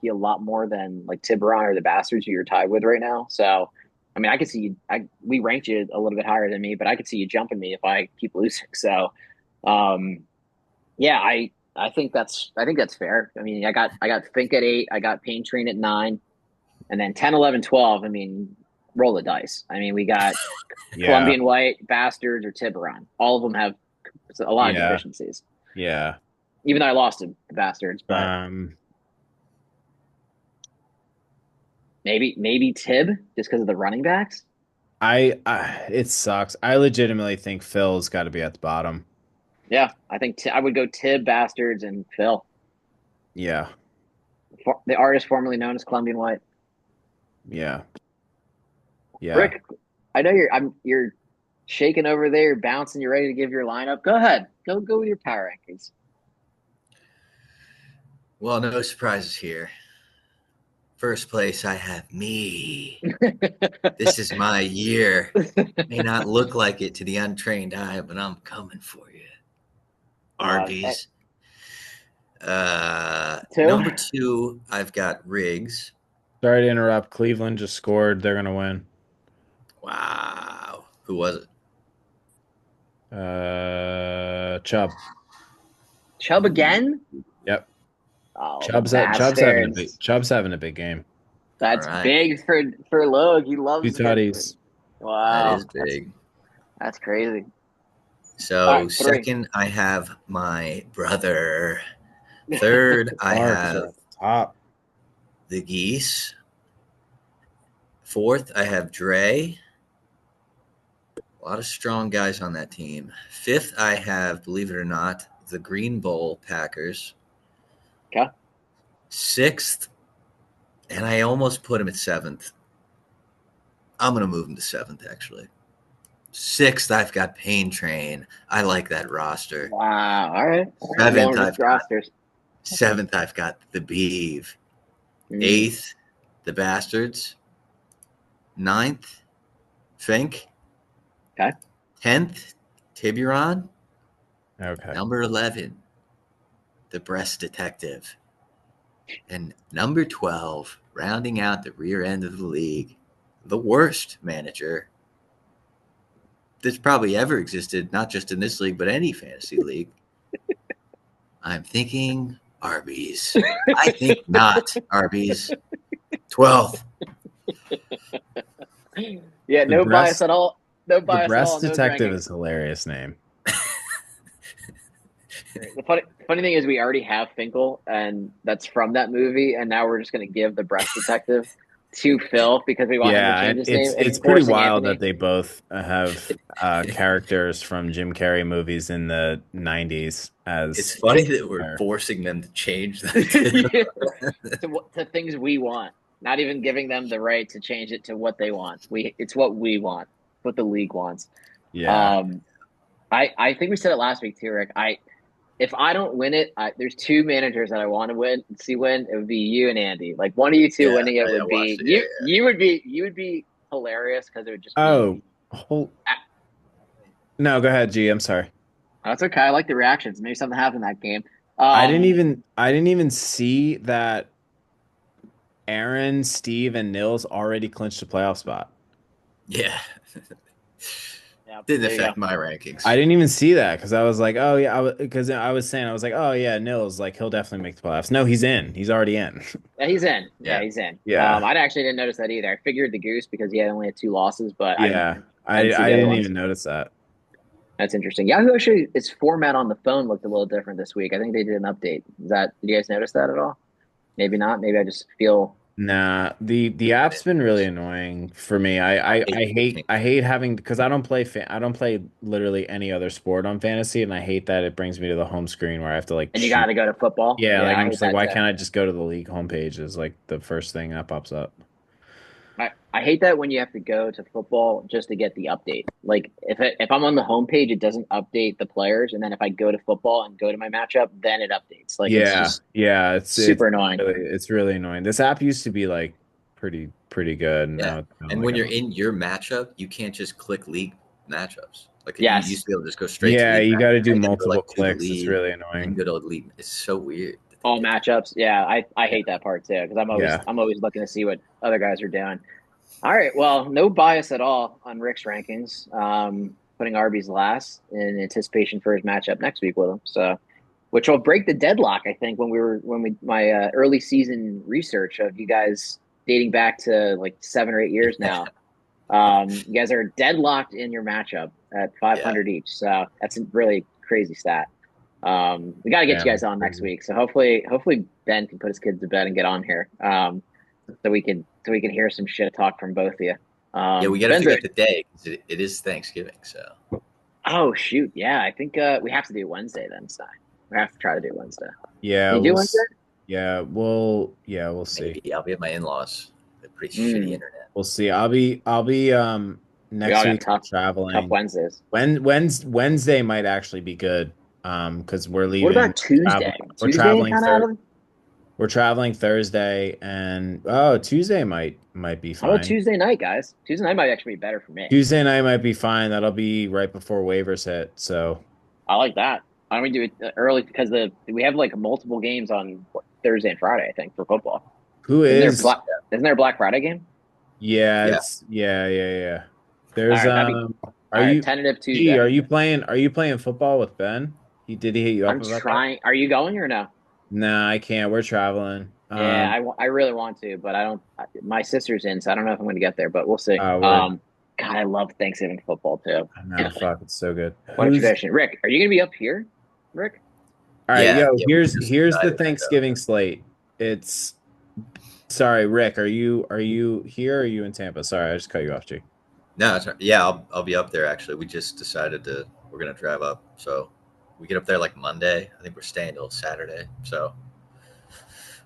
you a lot more than like Tiburon or the Bastards who you're tied with right now. So, I mean, I could see you. We ranked you a little bit higher than me, but I could see you jumping me if I keep losing. So, um, yeah, I think that's fair. I mean, I got Fink at 8, I got Pain Train at 9, and then 10, 11, 12. I mean, roll the dice. I mean, we got Yeah. Colombian White, Bastards, or Tiburon. All of them have a lot of Yeah. deficiencies. Yeah. Even though I lost to the Bastards, but Um maybe Tib just because of the running backs. I it sucks. I legitimately think Phil's got to be at the bottom. Yeah, I think I would go Tib, Bastards, and Phil, Yeah. the artist formerly known as Colombian White. Yeah. Yeah. Rick, I know you're shaking over there, you're bouncing, you're ready to give your lineup. Go ahead, go with your power rankings. Well, no surprises here. First place, I have me. This is my year. May not look like it to the untrained eye, but I'm coming for you. Arby's. Number 2, I've got Riggs. Sorry to interrupt. Cleveland just scored. They're gonna win. Wow. Who was it? Chubb. Chubb again? Yep. Oh, Chubb's having a big game. That's big for Logue. He loves 2 tutties. Wow. That is big. That's crazy. So second, I have my brother. Third, I have top the Geese. Fourth, I have Dre. A lot of strong guys on that team. Fifth, I have, believe it or not, the Green Bowl Packers. Okay. Sixth, and I almost put him at 7th. I'm going to move him to 7th, actually. 6th, I've got Pain Train. I like that roster. Wow. All right. 7th, I've got the Beeve. 8th, the Bastards. 9th, Fink. Okay. 10th, Tiburon. Okay. Number 11, the Breast Detective. And number 12, rounding out the rear end of the league, the worst manager that's probably ever existed, not just in this league, but any fantasy league. I'm thinking Arby's. I think not Arby's. 12th. Yeah, no bias at all. No bias The Breast at all. Detective is a hilarious name. The funny thing is we already have Finkel, and that's from that movie, and now we're just going to give the Breast Detective to Phil because we want him to change his name. It's pretty wild that they both have characters from Jim Carrey movies in the 90s. It's funny that we're forcing them to change that to things we want, not even giving them the right to change it to what they want. It's what we want, what the league wants. Yeah. I think we said it last week too, Rick. If I don't win it, there's 2 managers that I want to win. See win. It would be you and Andy. Like one of you two winning it would be you. You would be hilarious because it would just. No, go ahead, G. I'm sorry. That's okay. I like the reactions. Maybe something happened in that game. I didn't even see that Aaron, Steve, and Nils already clinched a playoff spot. Yeah. Didn't affect my rankings. I didn't even see that because I was like, oh yeah, I was like, oh yeah, Nils, like he'll definitely make the playoffs. No, he's in. He's already in. Yeah, he's in. Yeah, he's in. Yeah. I actually didn't notice that either. I figured the Goose because he only had 2 losses, but I didn't even notice that. That's interesting. Yahoo actually, its format on the phone looked a little different this week. I think they did an update. Did you guys notice that at all? Maybe not. Maybe I just feel. Nah, the app's been really annoying for me. I hate having because I don't play literally any other sport on fantasy, and I hate that it brings me to the home screen where I have to like. And you got to go to football. Yeah, like I'm just like, why can't I just go to the league homepage? Is like the first thing that pops up. I hate that when you have to go to football just to get the update. Like if I'm on the homepage, it doesn't update the players, and then if I go to football and go to my matchup, then it updates. Like it's super annoying. It's really annoying. This app used to be like pretty good. Yeah. And when you're in your matchup, you can't just click league matchups. Like you used to be able to just go straight. Yeah, to you got to do multiple clicks. It's really annoying. Go to league. It's so weird. All matchups. Yeah, I hate that part too because I'm always looking to see what other guys are doing. All right. Well, no bias at all on Rick's rankings. Putting Arby's last in anticipation for his matchup next week with him. So, which will break the deadlock. I think my early season research of you guys dating back to like 7 or 8 years now. You guys are deadlocked in your matchup at 500 each. So that's a really crazy stat. We got to get you guys on next week. So hopefully Ben can put his kids to bed and get on here. So we can hear some shit talk from both of you. We got to figure out the day because it is Thanksgiving. So. Oh shoot! Yeah, I think we have to do Wednesday then. So we have to try to do Wednesday. Yeah, you do Wednesday? Yeah, we'll see. Maybe I'll be at my in-laws. They're pretty shitty internet. We'll see. I'll be next week traveling. Tough Wednesdays. Wednesday might actually be good because we're leaving. What about Tuesday? We're traveling Thursday. we're traveling Thursday, and Tuesday might be How about fine. Tuesday night, guys? Tuesday night might actually be better for me. Tuesday night might be fine. That'll be right before waivers hit. So I like that. Why don't we do it early because we have like multiple games on Thursday and Friday, I think, for football. who Isn't there is? a Black Friday game? Yeah, Yeah. yeah. All There's right, that'd be are all right. you? Tentative Gee, Tuesday. are you playing football with Ben? Did he hit you up I'm about that? trying. Are you going or no? Nah, I can't. We're traveling. Yeah, I really want to, but I don't. My sister's in, so I don't know if I'm going to get there, but we'll see. We're God, I love Thanksgiving football too. no fuck. It's so good. What a Who's tradition. Rick, are you going to be up here? Rick? all right? Yeah, Yo, yeah. We just here's the decided to go. Thanksgiving slate. It's sorry, Rick. Are you here? Or are you in Tampa? Sorry, I just cut you off, G. No, yeah, I'll be up there actually. We just decided we're gonna drive up. So we get up there like Monday. I think we're staying till Saturday. So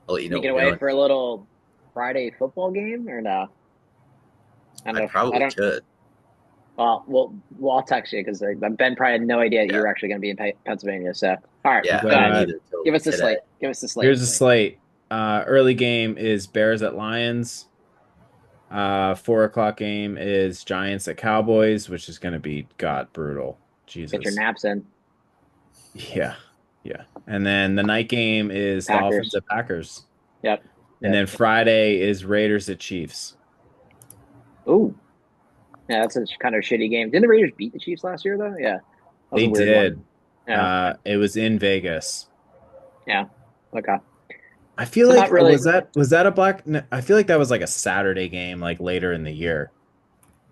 I'll let you know Sneaking what we're away doing. for a little Friday football game or no? I don't know. I probably could. I'll text you because Ben probably had no idea that you Yeah. were actually going to be in Pennsylvania. So, all right, Yeah, go I ahead. didn't Uh, either till Give us the today. slate. Give us the slate. Here's the slate. Early game is Bears at Lions. 4 o'clock game is Giants at Cowboys, which is going to be brutal. Jesus. Get your naps in. Yeah, yeah. And then the night game is Packers. Dolphins at Packers. Yep. And then Friday is Raiders at Chiefs. Ooh. Yeah, that's a kind of shitty game. Didn't the Raiders beat the Chiefs last year though? Yeah. That was They a weird did. one. Yeah. It was in Vegas. Yeah. Okay. I feel So like not really- was that a black? No, I feel like that was like a Saturday game, like later in the year.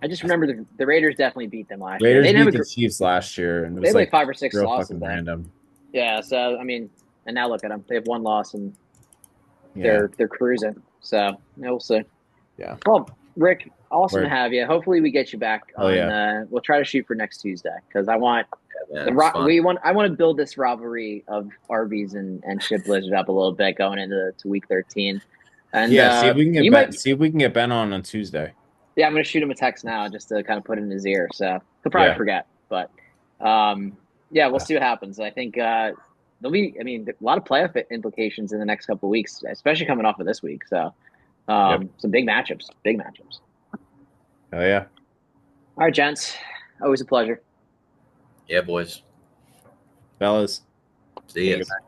I just remember the Raiders definitely beat them last year. Raiders They didn't beat have the Chiefs last year, and it they was had like like 5 or 6 real losses fucking then. random. Yeah. So I mean, and now look at them. They have 1 loss and Yeah, they're cruising. So we'll see. Yeah. Well, Rick, awesome Word. to have you. Hopefully, we get you back Oh, on. yeah. We'll try to shoot for next Tuesday because I want Yeah, man, it's fun. I want to build this rivalry of Arby's and Ship Blizzard up a little bit going into week 13. And yeah. See if we can get you Ben. might, See if we can get Ben on Tuesday. yeah, I'm going to shoot him a text now just to kind of put it in his ear. So he'll probably Yeah. forget, but yeah, we'll see what happens. I think there'll be, I mean, a lot of playoff implications in the next couple of weeks, especially coming off of this week. So some big matchups. Oh yeah. All right, gents. Always a pleasure. Yeah, boys. Fellas. See ya. Good night.